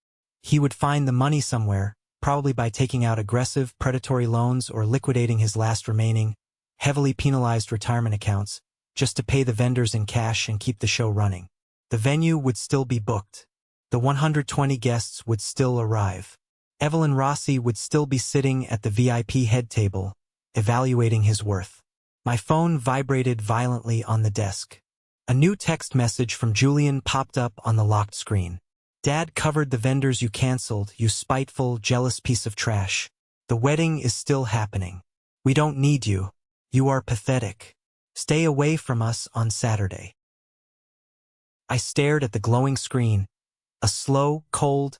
He would find the money somewhere, probably by taking out aggressive, predatory loans or liquidating his last remaining, heavily penalized retirement accounts, just to pay the vendors in cash and keep the show running. The venue would still be booked. The 120 guests would still arrive. Evelyn Rossi would still be sitting at the VIP head table, evaluating his worth. My phone vibrated violently on the desk. A new text message from Julian popped up on the locked screen. Dad covered the vendors you canceled, you spiteful, jealous piece of trash. The wedding is still happening. We don't need you. You are pathetic. Stay away from us on Saturday. I stared at the glowing screen, a slow, cold,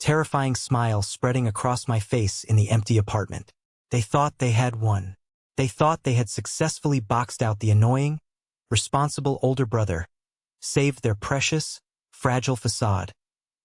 terrifying smile spreading across my face in the empty apartment. They thought they had won. They thought they had successfully boxed out the annoying, responsible older brother, saved their precious, fragile facade,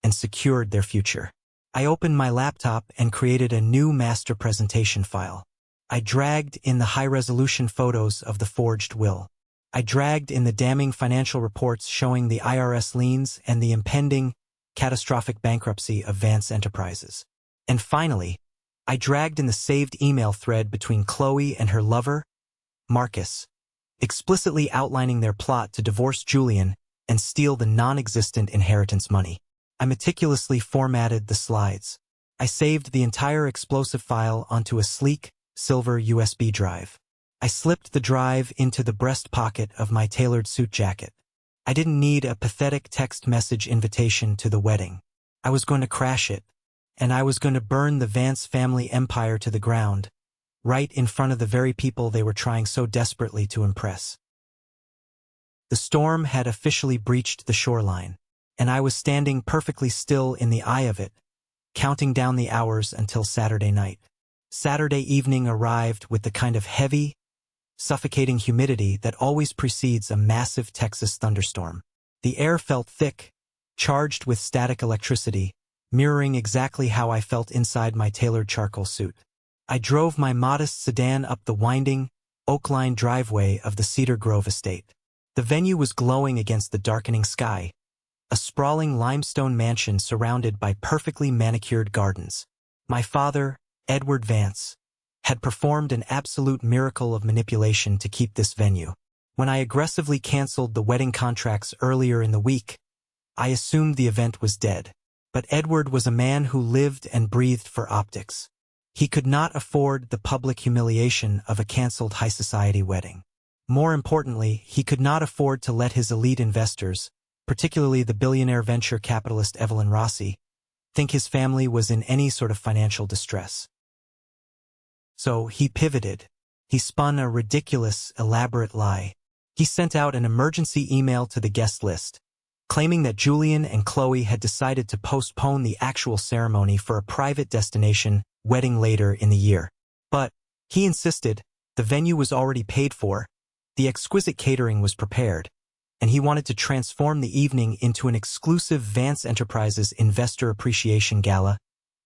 and secured their future. I opened my laptop and created a new master presentation file. I dragged in the high-resolution photos of the forged will. I dragged in the damning financial reports showing the IRS liens and the impending, catastrophic bankruptcy of Vance Enterprises. And finally, I dragged in the saved email thread between Chloe and her lover, Marcus, explicitly outlining their plot to divorce Julian and steal the non-existent inheritance money. I meticulously formatted the slides. I saved the entire explosive file onto a sleek, silver USB drive. I slipped the drive into the breast pocket of my tailored suit jacket. I didn't need a pathetic text message invitation to the wedding. I was going to crash it, and I was going to burn the Vance family empire to the ground, right in front of the very people they were trying so desperately to impress. The storm had officially breached the shoreline, and I was standing perfectly still in the eye of it, counting down the hours until Saturday night. Saturday evening arrived with the kind of heavy, suffocating humidity that always precedes a massive Texas thunderstorm. The air felt thick, charged with static electricity, mirroring exactly how I felt inside my tailored charcoal suit. I drove my modest sedan up the winding, oak-lined driveway of the Cedar Grove estate. The venue was glowing against the darkening sky, a sprawling limestone mansion surrounded by perfectly manicured gardens. My father, Edward Vance, had performed an absolute miracle of manipulation to keep this venue. When I aggressively canceled the wedding contracts earlier in the week, I assumed the event was dead. But Edward was a man who lived and breathed for optics. He could not afford the public humiliation of a canceled high society wedding. More importantly, he could not afford to let his elite investors, particularly the billionaire venture capitalist Evelyn Rossi, think his family was in any sort of financial distress. So he pivoted. He spun a ridiculous, elaborate lie. He sent out an emergency email to the guest list, claiming that Julian and Chloe had decided to postpone the actual ceremony for a private destination wedding later in the year. But, he insisted, the venue was already paid for, the exquisite catering was prepared, and he wanted to transform the evening into an exclusive Vance Enterprises investor appreciation gala,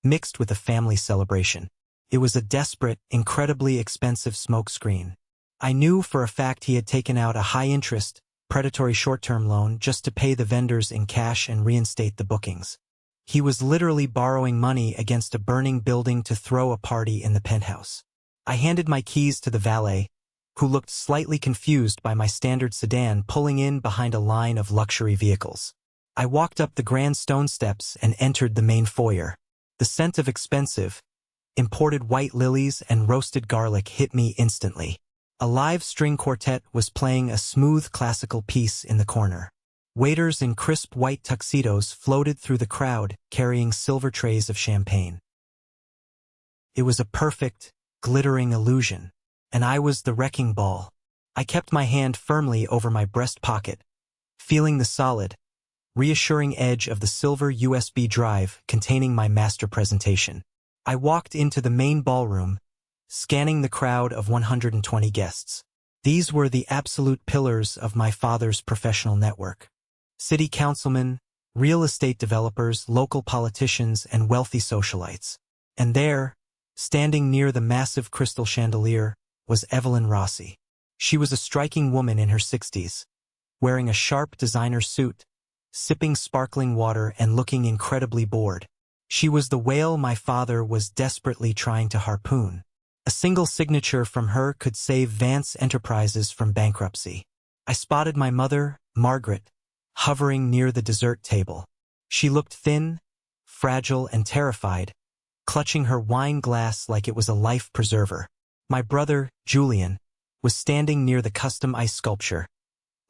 mixed with a family celebration. It was a desperate, incredibly expensive smokescreen. I knew for a fact he had taken out a high-interest, predatory short-term loan just to pay the vendors in cash and reinstate the bookings. He was literally borrowing money against a burning building to throw a party in the penthouse. I handed my keys to the valet, who looked slightly confused by my standard sedan pulling in behind a line of luxury vehicles. I walked up the grand stone steps and entered the main foyer. The scent of expensive, imported white lilies and roasted garlic hit me instantly. A live string quartet was playing a smooth classical piece in the corner. Waiters in crisp white tuxedos floated through the crowd, carrying silver trays of champagne. It was a perfect, glittering illusion, and I was the wrecking ball. I kept my hand firmly over my breast pocket, feeling the solid, reassuring edge of the silver USB drive containing my master presentation. I walked into the main ballroom, scanning the crowd of 120 guests. These were the absolute pillars of my father's professional network. City councilmen, real estate developers, local politicians, and wealthy socialites. And there, Standing near the massive crystal chandelier was Evelyn Rossi. She was a striking woman in her 60s, wearing a sharp designer suit, sipping sparkling water and looking incredibly bored. She was the whale my father was desperately trying to harpoon. A single signature from her could save Vance Enterprises from bankruptcy. I spotted my mother, Margaret, hovering near the dessert table. She looked thin, fragile, and terrified, clutching her wine glass like it was a life preserver. My brother, Julian, was standing near the custom ice sculpture,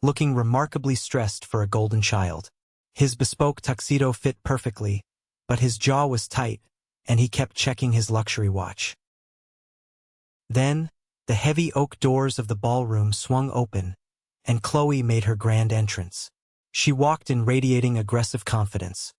looking remarkably stressed for a golden child. His bespoke tuxedo fit perfectly, but his jaw was tight, and he kept checking his luxury watch. Then, the heavy oak doors of the ballroom swung open, and Chloe made her grand entrance. She walked in radiating aggressive confidence,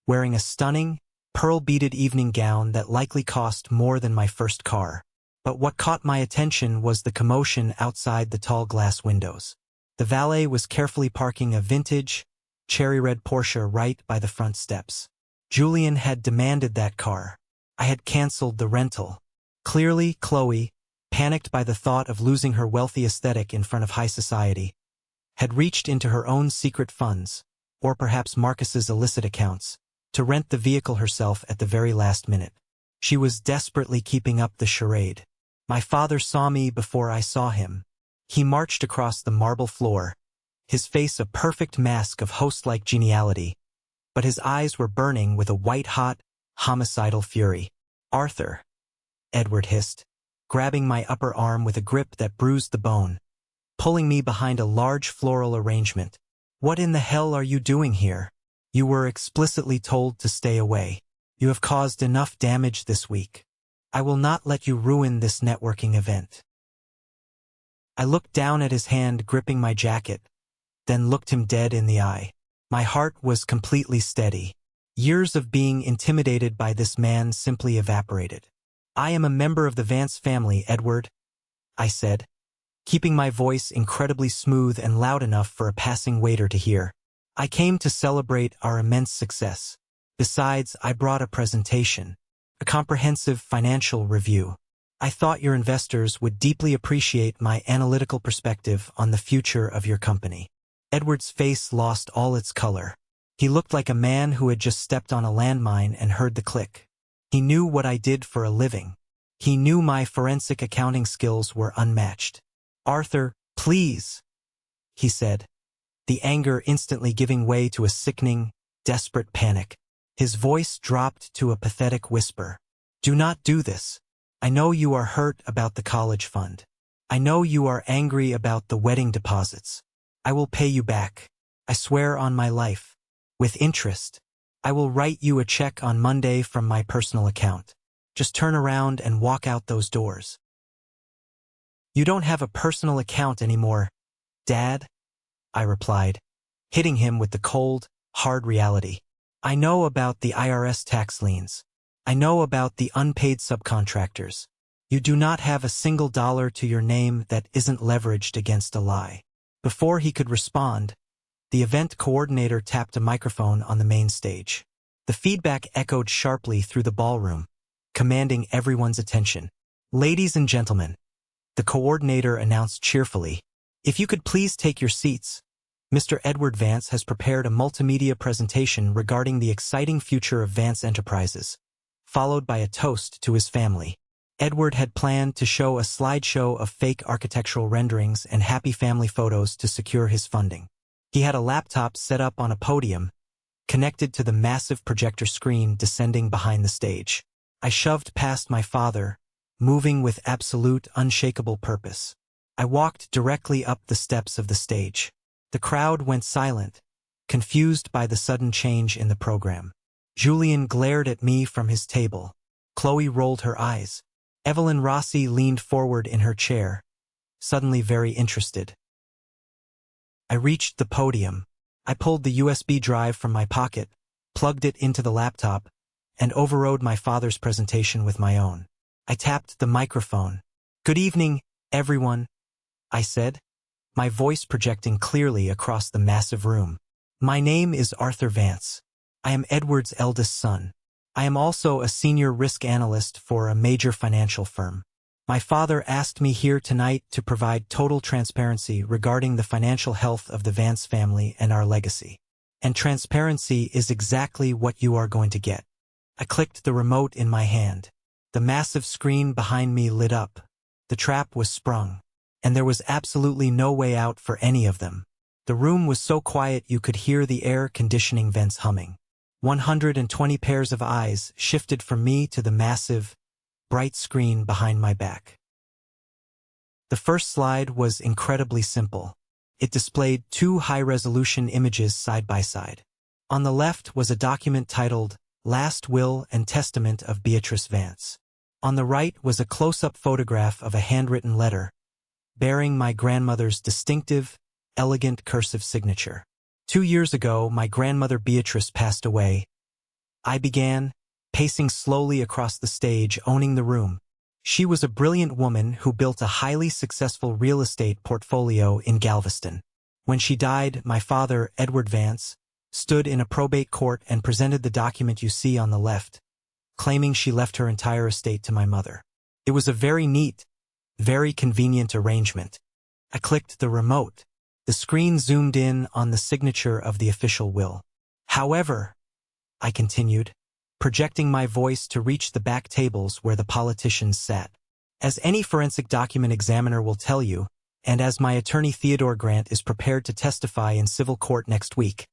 wearing a stunning, pearl-beaded evening gown that likely cost more than my first car. But what caught my attention was the commotion outside the tall glass windows. The valet was carefully parking a vintage, cherry-red Porsche right by the front steps. Julian had demanded that car. I had canceled the rental. Clearly, Chloe, panicked by the thought of losing her wealthy aesthetic in front of high society, had reached into her own secret funds, or perhaps Marcus's illicit accounts, to rent the vehicle herself at the very last minute. She was desperately keeping up the charade. My father saw me before I saw him. He marched across the marble floor, his face a perfect mask of host-like geniality, but his eyes were burning with a white-hot, homicidal fury. "Arthur," Edward hissed, grabbing my upper arm with a grip that bruised the bone, pulling me behind a large floral arrangement. "What in the hell are you doing here? You were explicitly told to stay away. You have caused enough damage this week. I will not let you ruin this networking event." I looked down at his hand gripping my jacket, then looked him dead in the eye. My heart was completely steady. Years of being intimidated by this man simply evaporated. "I am a member of the Vance family, Edward," I said, keeping my voice incredibly smooth and loud enough for a passing waiter to hear. "I came to celebrate our immense success. Besides, I brought a presentation, a comprehensive financial review. I thought your investors would deeply appreciate my analytical perspective on the future of your company." Edward's face lost all its color. He looked like a man who had just stepped on a landmine and heard the click. He knew what I did for a living. He knew my forensic accounting skills were unmatched. "Arthur, please," he said, the anger instantly giving way to a sickening, desperate panic. His voice dropped to a pathetic whisper. "Do not do this. I know you are hurt about the college fund. I know you are angry about the wedding deposits. I will pay you back. I swear on my life. With interest. I will write you a check on Monday from my personal account. Just turn around and walk out those doors." "You don't have a personal account anymore, Dad," I replied, hitting him with the cold, hard reality. "I know about the IRS tax liens. I know about the unpaid subcontractors. You do not have a single dollar to your name that isn't leveraged against a lie." Before he could respond, the event coordinator tapped a microphone on the main stage. The feedback echoed sharply through the ballroom, commanding everyone's attention. "Ladies and gentlemen," the coordinator announced cheerfully, "if you could please take your seats. Mr. Edward Vance has prepared a multimedia presentation regarding the exciting future of Vance Enterprises, followed by a toast to his family." Edward had planned to show a slideshow of fake architectural renderings and happy family photos to secure his funding. He had a laptop set up on a podium, connected to the massive projector screen descending behind the stage. I shoved past my father, moving with absolute, unshakable purpose. I walked directly up the steps of the stage. The crowd went silent, confused by the sudden change in the program. Julian glared at me from his table. Chloe rolled her eyes. Evelyn Rossi leaned forward in her chair, suddenly very interested. I reached the podium. I pulled the USB drive from my pocket, plugged it into the laptop, and overrode my father's presentation with my own. I tapped the microphone. "Good evening, everyone," I said, my voice projecting clearly across the massive room. "My name is Arthur Vance. I am Edward's eldest son. I am also a senior risk analyst for a major financial firm. My father asked me here tonight to provide total transparency regarding the financial health of the Vance family and our legacy. And transparency is exactly what you are going to get. I clicked the remote in my hand. The massive screen behind me lit up. The trap was sprung. And there was absolutely no way out for any of them. The room was so quiet you could hear the air conditioning vents humming. 120 pairs of eyes shifted from me to the massive, bright screen behind my back. The first slide was incredibly simple. It displayed two high-resolution images side by side. On the left was a document titled Last Will and Testament of Beatrice Vance. On the right was a close-up photograph of a handwritten letter, bearing my grandmother's distinctive, elegant cursive signature. 2 years ago, my grandmother Beatrice passed away. I began, pacing slowly across the stage, owning the room. She was a brilliant woman who built a highly successful real estate portfolio in Galveston. When she died, my father, Edward Vance, stood in a probate court and presented the document you see on the left, claiming she left her entire estate to my mother. It was a very neat, very convenient arrangement. I clicked the remote. The screen zoomed in on the signature of the official will. However, I continued, projecting my voice to reach the back tables where the politicians sat. As any forensic document examiner will tell you, and as my attorney Theodore Grant is prepared to testify in civil court next week,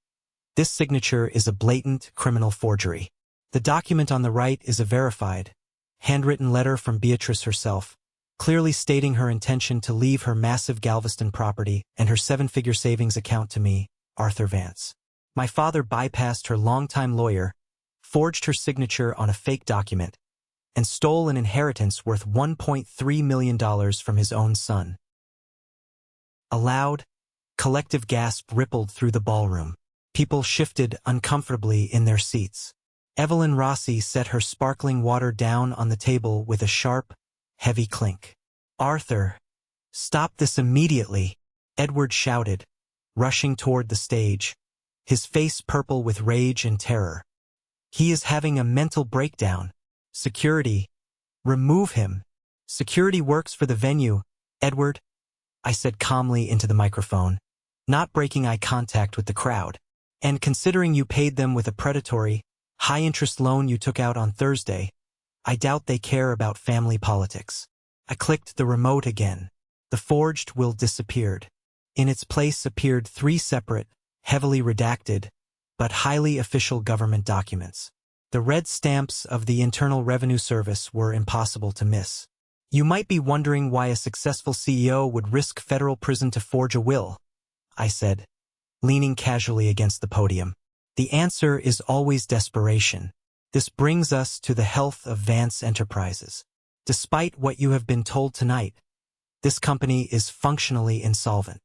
this signature is a blatant criminal forgery. The document on the right is a verified, handwritten letter from Beatrice herself, clearly stating her intention to leave her massive Galveston property and her 7-figure savings account to me, Arthur Vance. My father bypassed her longtime lawyer, forged her signature on a fake document, and stole an inheritance worth $1.3 million from his own son. A loud, collective gasp rippled through the ballroom. People shifted uncomfortably in their seats. Evelyn Rossi set her sparkling water down on the table with a sharp, heavy clink. "Arthur, stop this immediately," Edward shouted, rushing toward the stage, his face purple with rage and terror. "He is having a mental breakdown. Security, remove him. Security works for the venue, Edward," I said calmly into the microphone, not breaking eye contact with the crowd. "And considering you paid them with a predatory, high-interest loan you took out on Thursday, I doubt they care about family politics." I clicked the remote again. The forged will disappeared. In its place appeared 3 separate, heavily redacted, but highly official government documents. The red stamps of the Internal Revenue Service were impossible to miss. "You might be wondering why a successful CEO would risk federal prison to forge a will," I said, leaning casually against the podium. "The answer is always desperation. This brings us to the health of Vance Enterprises. Despite what you have been told tonight, this company is functionally insolvent."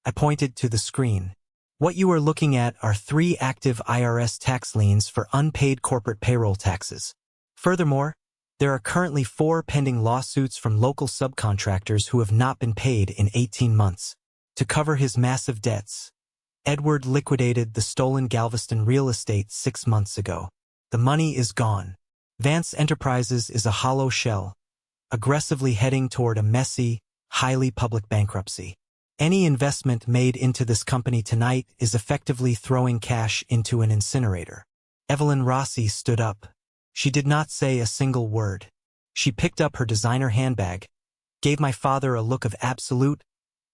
I pointed to the screen. "What you are looking at are 3 active IRS tax liens for unpaid corporate payroll taxes. Furthermore, there are currently 4 pending lawsuits from local subcontractors who have not been paid in 18 months. To cover his massive debts, Edward liquidated the stolen Galveston real estate 6 months ago. The money is gone. Vance Enterprises is a hollow shell, aggressively heading toward a messy, highly public bankruptcy. Any investment made into this company tonight is effectively throwing cash into an incinerator." Evelyn Rossi stood up. She did not say a single word. She picked up her designer handbag, gave my father a look of absolute,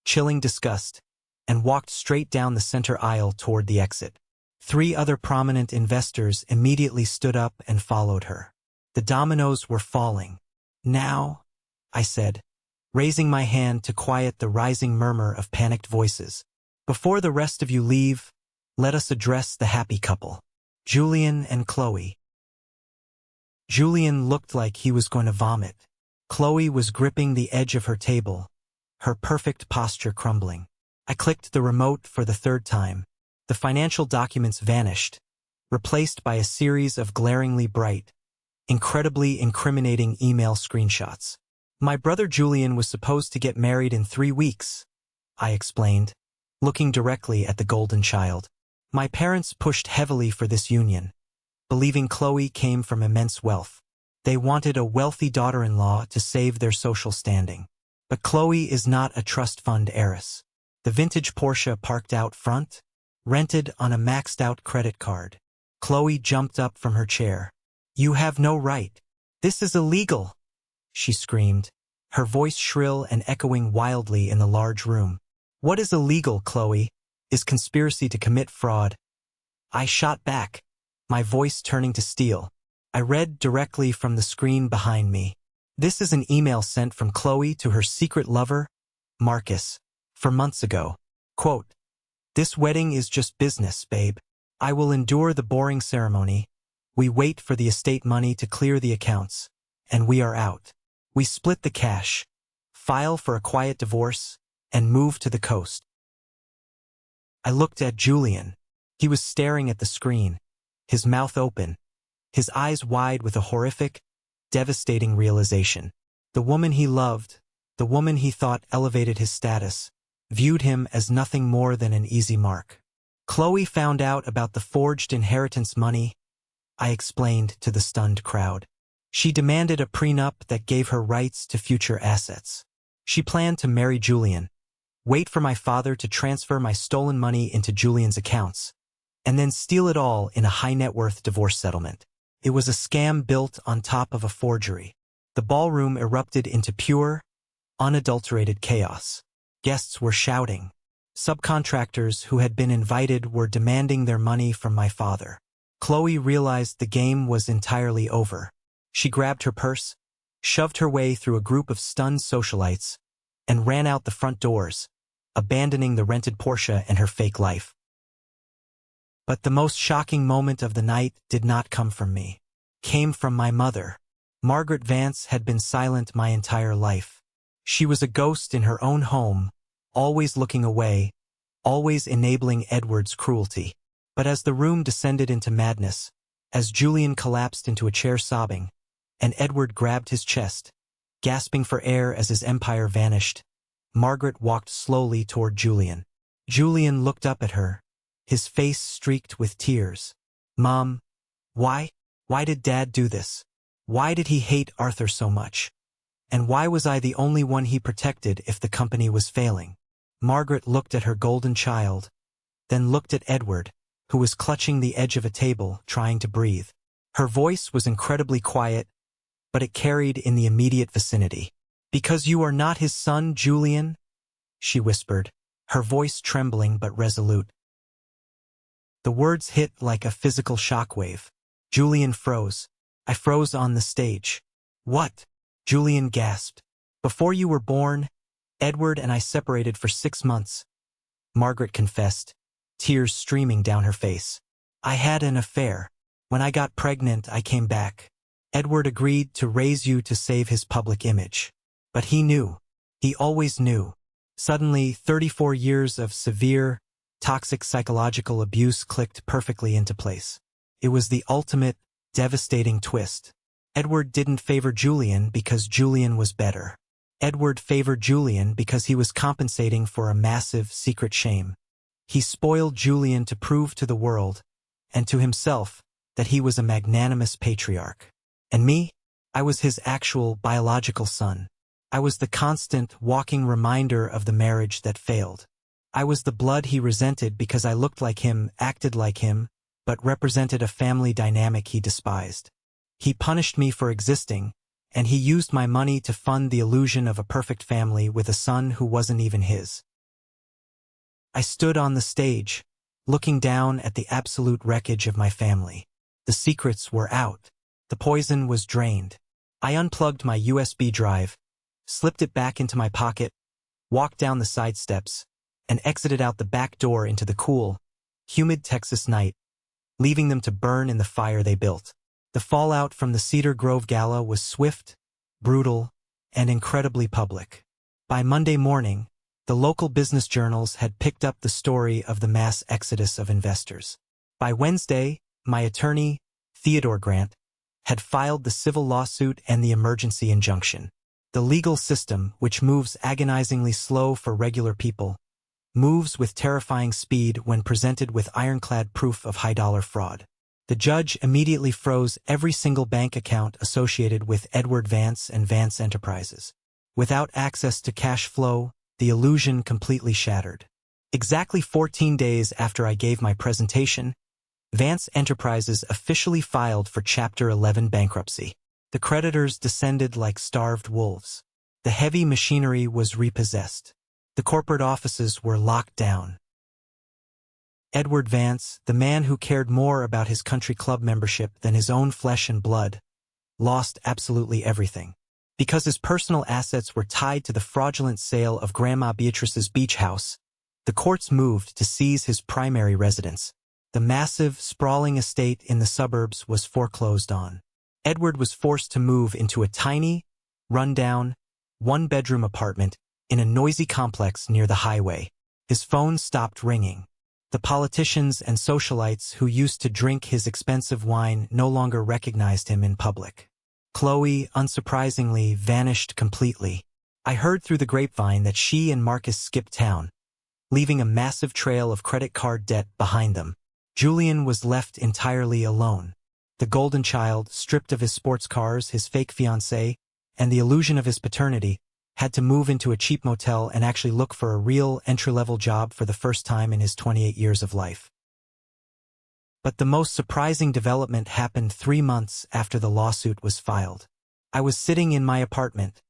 chilling disgust, and walked straight down the center aisle toward the exit. 3 other prominent investors immediately stood up and followed her. The dominoes were falling. "Now," I said, raising my hand to quiet the rising murmur of panicked voices, "before the rest of you leave, let us address the happy couple, Julian and Chloe." Julian looked like he was going to vomit. Chloe was gripping the edge of her table, her perfect posture crumbling. I clicked the remote for the 3rd time. The financial documents vanished, replaced by a series of glaringly bright, incredibly incriminating email screenshots. "My brother Julian was supposed to get married in 3 weeks," I explained, looking directly at the golden child. "My parents pushed heavily for this union, believing Chloe came from immense wealth. They wanted a wealthy daughter-in-law to save their social standing. But Chloe is not a trust fund heiress. The vintage Porsche parked out front, rented on a maxed-out credit card. Chloe jumped up from her chair. "You have no right. This is illegal," she screamed, her voice shrill and echoing wildly in the large room. "What is illegal, Chloe? Is conspiracy to commit fraud?" I shot back, my voice turning to steel. I read directly from the screen behind me. "This is an email sent from Chloe to her secret lover, Marcus, 4 months ago. Quote, 'This wedding is just business, babe. I will endure the boring ceremony. We wait for the estate money to clear the accounts, and we are out. We split the cash, file for a quiet divorce, and move to the coast.'" I looked at Julian. He was staring at the screen, his mouth open, his eyes wide with a horrific, devastating realization. The woman he loved, the woman he thought elevated his status, viewed him as nothing more than an easy mark. "Chloe found out about the forged inheritance money," I explained to the stunned crowd. "She demanded a prenup that gave her rights to future assets. She planned to marry Julian, wait for my father to transfer my stolen money into Julian's accounts, and then steal it all in a high-net-worth divorce settlement. It was a scam built on top of a forgery." The ballroom erupted into pure, unadulterated chaos. Guests were shouting. Subcontractors who had been invited were demanding their money from my father. Chloe realized the game was entirely over. She grabbed her purse, shoved her way through a group of stunned socialites, and ran out the front doors, abandoning the rented Porsche and her fake life. But the most shocking moment of the night did not come from me. It came from my mother. Margaret Vance had been silent my entire life. She was a ghost in her own home, always looking away, always enabling Edward's cruelty. But as the room descended into madness, as Julian collapsed into a chair sobbing, and Edward grabbed his chest, gasping for air as his empire vanished, Margaret walked slowly toward Julian. Julian looked up at her, his face streaked with tears. "Mom, why? Why did Dad do this? Why did he hate Arthur so much? And why was I the only one he protected if the company was failing?" Margaret looked at her golden child, then looked at Edward, who was clutching the edge of a table, trying to breathe. Her voice was incredibly quiet, but it carried in the immediate vicinity. "Because you are not his son, Julian," she whispered, her voice trembling but resolute. The words hit like a physical shockwave. Julian froze. I froze on the stage. "What?" Julian gasped. "Before you were born, Edward and I separated for 6 months," Margaret confessed, tears streaming down her face. "I had an affair. When I got pregnant, I came back. Edward agreed to raise you to save his public image. But he knew. He always knew." Suddenly, 34 years of severe, toxic psychological abuse clicked perfectly into place. It was the ultimate, devastating twist. Edward didn't favor Julian because Julian was better. Edward favored Julian because he was compensating for a massive, secret shame. He spoiled Julian to prove to the world, and to himself, that he was a magnanimous patriarch. And me? I was his actual, biological son. I was the constant, walking reminder of the marriage that failed. I was the blood he resented because I looked like him, acted like him, but represented a family dynamic he despised. He punished me for existing, and he used my money to fund the illusion of a perfect family with a son who wasn't even his. I stood on the stage, looking down at the absolute wreckage of my family. The secrets were out. The poison was drained. I unplugged my USB drive, slipped it back into my pocket, walked down the side steps, and exited out the back door into the cool, humid Texas night, leaving them to burn in the fire they built. The fallout from the Cedar Grove Gala was swift, brutal, and incredibly public. By Monday morning, the local business journals had picked up the story of the mass exodus of investors. By Wednesday, my attorney, Theodore Grant, had filed the civil lawsuit and the emergency injunction. The legal system, which moves agonizingly slow for regular people, moves with terrifying speed when presented with ironclad proof of high-dollar fraud. The judge immediately froze every single bank account associated with Edward Vance and Vance Enterprises. Without access to cash flow, the illusion completely shattered. Exactly 14 days after I gave my presentation, Vance Enterprises officially filed for Chapter 11 bankruptcy. The creditors descended like starved wolves. The heavy machinery was repossessed. The corporate offices were locked down. Edward Vance, the man who cared more about his country club membership than his own flesh and blood, lost absolutely everything. Because his personal assets were tied to the fraudulent sale of Grandma Beatrice's beach house, the courts moved to seize his primary residence. The massive, sprawling estate in the suburbs was foreclosed on. Edward was forced to move into a tiny, run-down, one-bedroom apartment in a noisy complex near the highway. His phone stopped ringing. The politicians and socialites who used to drink his expensive wine no longer recognized him in public. Chloe, unsurprisingly, vanished completely. I heard through the grapevine that she and Marcus skipped town, leaving a massive trail of credit card debt behind them. Julian was left entirely alone. The golden child, stripped of his sports cars, his fake fiancée, and the illusion of his paternity, had to move into a cheap motel and actually look for a real entry-level job for the first time in his 28 years of life. But the most surprising development happened 3 months after the lawsuit was filed. I was sitting in my apartment,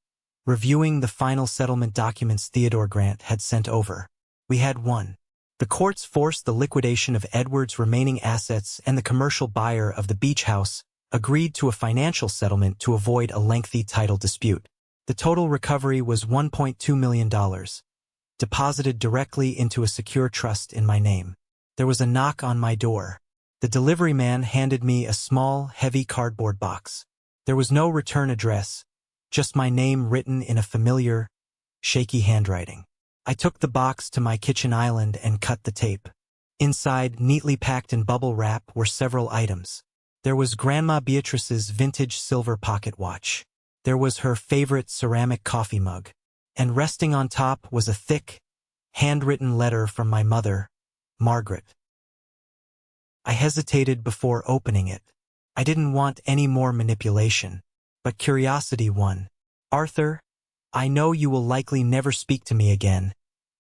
reviewing the final settlement documents Theodore Grant had sent over. We had won. The courts forced the liquidation of Edward's remaining assets, and the commercial buyer of the beach house agreed to a financial settlement to avoid a lengthy title dispute. The total recovery was $1.2 million, deposited directly into a secure trust in my name. There was a knock on my door. The delivery man handed me a small, heavy cardboard box. There was no return address, just my name written in a familiar, shaky handwriting. I took the box to my kitchen island and cut the tape. Inside, neatly packed in bubble wrap, were several items. There was Grandma Beatrice's vintage silver pocket watch. There was her favorite ceramic coffee mug. And resting on top was a thick, handwritten letter from my mother, Margaret. I hesitated before opening it. I didn't want any more manipulation, but curiosity won. Arthur, I know you will likely never speak to me again,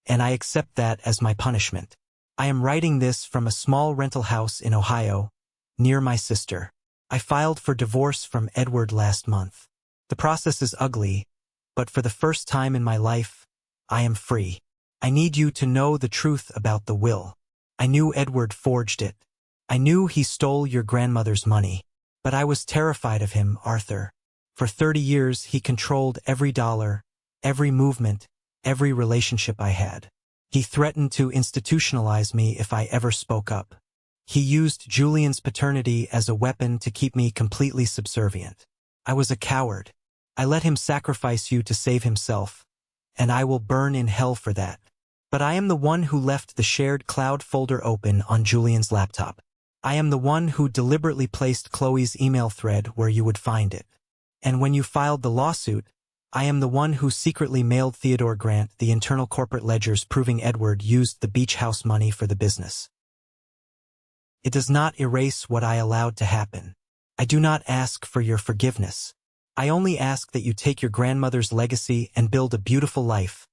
and I accept that as my punishment. I am writing this from a small rental house in Ohio, near my sister. I filed for divorce from Edward last month. The process is ugly, but for the first time in my life, I am free. I need you to know the truth about the will. I knew Edward forged it. I knew he stole your grandmother's money, but I was terrified of him, Arthur. For 30 years, he controlled every dollar, every movement, every relationship I had. He threatened to institutionalize me if I ever spoke up. He used Julian's paternity as a weapon to keep me completely subservient. I was a coward. I let him sacrifice you to save himself, and I will burn in hell for that. But I am the one who left the shared cloud folder open on Julian's laptop. I am the one who deliberately placed Chloe's email thread where you would find it. And when you filed the lawsuit, I am the one who secretly mailed Theodore Grant the internal corporate ledgers proving Edward used the beach house money for the business. It does not erase what I allowed to happen. I do not ask for your forgiveness. I only ask that you take your grandmother's legacy and build a beautiful life,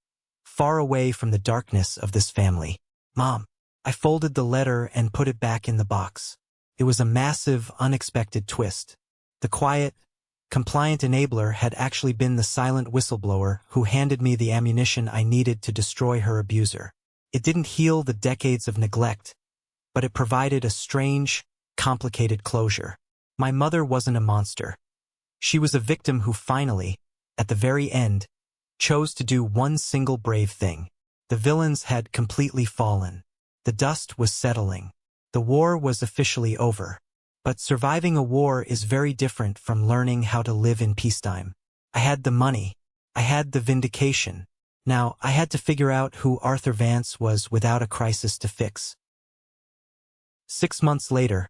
far away from the darkness of this family. Mom. I folded the letter and put it back in the box. It was a massive, unexpected twist. The quiet, compliant enabler had actually been the silent whistleblower who handed me the ammunition I needed to destroy her abuser. It didn't heal the decades of neglect, but it provided a strange, complicated closure. My mother wasn't a monster. She was a victim who finally, at the very end, chose to do one single brave thing. The villains had completely fallen. The dust was settling. The war was officially over. But surviving a war is very different from learning how to live in peacetime. I had the money. I had the vindication. Now, I had to figure out who Arthur Vance was without a crisis to fix. 6 months later,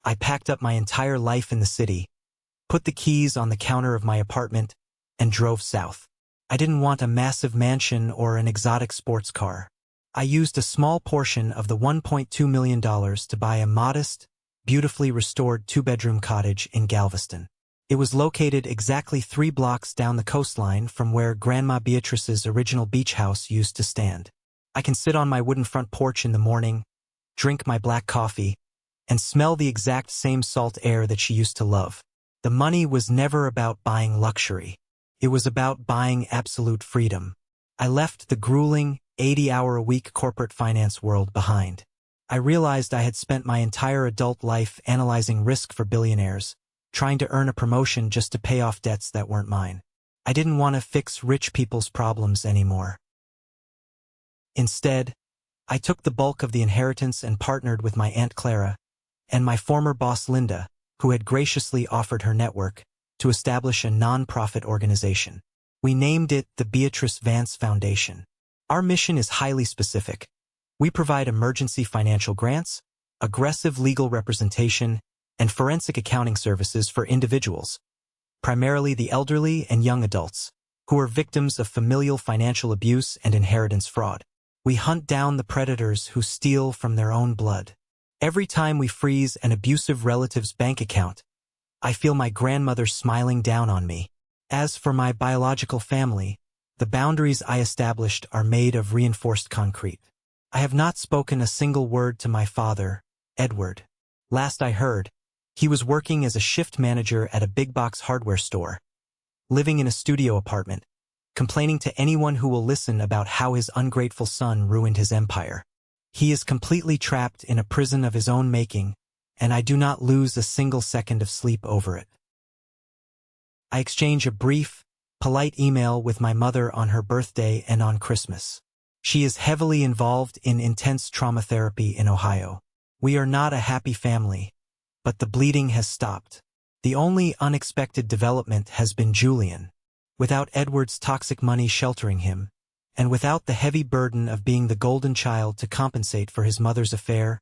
I packed up my entire life in the city, put the keys on the counter of my apartment, and drove south. I didn't want a massive mansion or an exotic sports car. I used a small portion of the $1.2 million to buy a modest, beautifully restored two-bedroom cottage in Galveston. It was located exactly 3 blocks down the coastline from where Grandma Beatrice's original beach house used to stand. I can sit on my wooden front porch in the morning, drink my black coffee, and smell the exact same salt air that she used to love. The money was never about buying luxury. It was about buying absolute freedom. I left the grueling, 80-hour-a-week corporate finance world behind. I realized I had spent my entire adult life analyzing risk for billionaires, trying to earn a promotion just to pay off debts that weren't mine. I didn't want to fix rich people's problems anymore. Instead, I took the bulk of the inheritance and partnered with my Aunt Clara and my former boss Linda, who had graciously offered her network, to establish a non-profit organization. We named it the Beatrice Vance Foundation. Our mission is highly specific. We provide emergency financial grants, aggressive legal representation, and forensic accounting services for individuals, primarily the elderly and young adults, who are victims of familial financial abuse and inheritance fraud. We hunt down the predators who steal from their own blood. Every time we freeze an abusive relative's bank account, I feel my grandmother smiling down on me. As for my biological family, the boundaries I established are made of reinforced concrete. I have not spoken a single word to my father, Edward. Last I heard, he was working as a shift manager at a big-box hardware store, living in a studio apartment, complaining to anyone who will listen about how his ungrateful son ruined his empire. He is completely trapped in a prison of his own making, and I do not lose a single second of sleep over it. I exchange a brief, polite email with my mother on her birthday and on Christmas. She is heavily involved in intense trauma therapy in Ohio. We are not a happy family, but the bleeding has stopped. The only unexpected development has been Julian. Without Edward's toxic money sheltering him, and without the heavy burden of being the golden child to compensate for his mother's affair,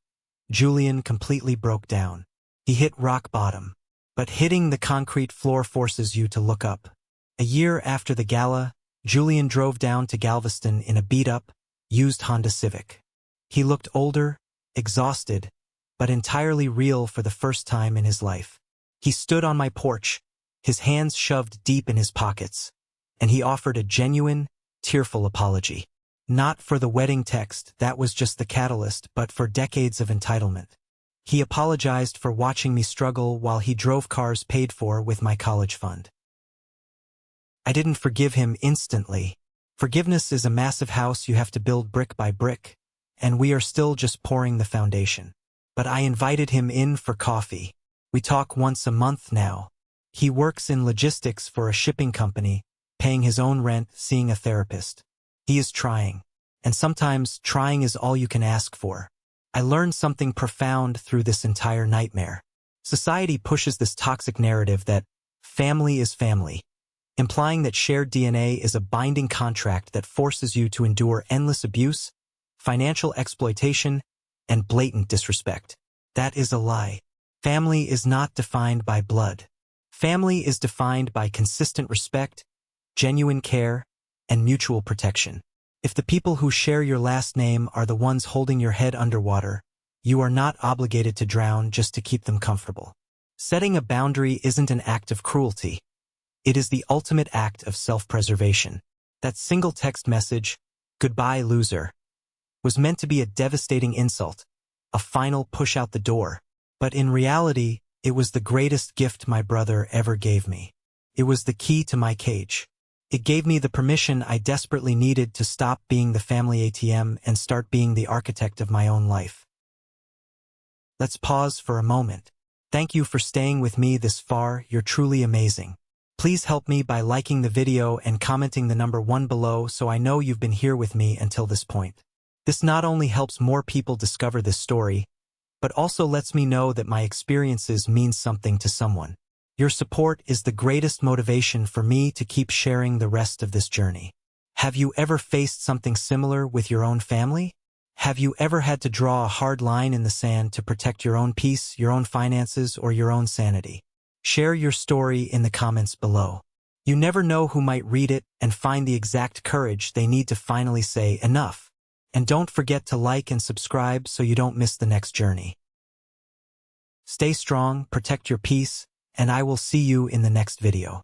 Julian completely broke down. He hit rock bottom. But hitting the concrete floor forces you to look up. A year after the gala, Julian drove down to Galveston in a beat-up, used Honda Civic. He looked older, exhausted, but entirely real for the first time in his life. He stood on my porch, his hands shoved deep in his pockets, and he offered a genuine, tearful apology. Not for the wedding text, that was just the catalyst, but for decades of entitlement. He apologized for watching me struggle while he drove cars paid for with my college fund. I didn't forgive him instantly. Forgiveness is a massive house you have to build brick by brick, and we are still just pouring the foundation. But I invited him in for coffee. We talk once a month now. He works in logistics for a shipping company, paying his own rent, seeing a therapist. He is trying, and sometimes trying is all you can ask for. I learned something profound through this entire nightmare. Society pushes this toxic narrative that family is family, implying that shared DNA is a binding contract that forces you to endure endless abuse, financial exploitation, and blatant disrespect. That is a lie. Family is not defined by blood. Family is defined by consistent respect, genuine care, and mutual protection. If the people who share your last name are the ones holding your head underwater, you are not obligated to drown just to keep them comfortable. Setting a boundary isn't an act of cruelty. It is the ultimate act of self-preservation. That single text message, "Goodbye, loser," was meant to be a devastating insult, a final push out the door. But in reality, it was the greatest gift my brother ever gave me. It was the key to my cage. It gave me the permission I desperately needed to stop being the family ATM and start being the architect of my own life. Let's pause for a moment. Thank you for staying with me this far. You're truly amazing. Please help me by liking the video and commenting the number 1 below so I know you've been here with me until this point. This not only helps more people discover this story, but also lets me know that my experiences mean something to someone. Your support is the greatest motivation for me to keep sharing the rest of this journey. Have you ever faced something similar with your own family? Have you ever had to draw a hard line in the sand to protect your own peace, your own finances, or your own sanity? Share your story in the comments below. You never know who might read it and find the exact courage they need to finally say enough. And don't forget to like and subscribe so you don't miss the next journey. Stay strong, protect your peace, and I will see you in the next video.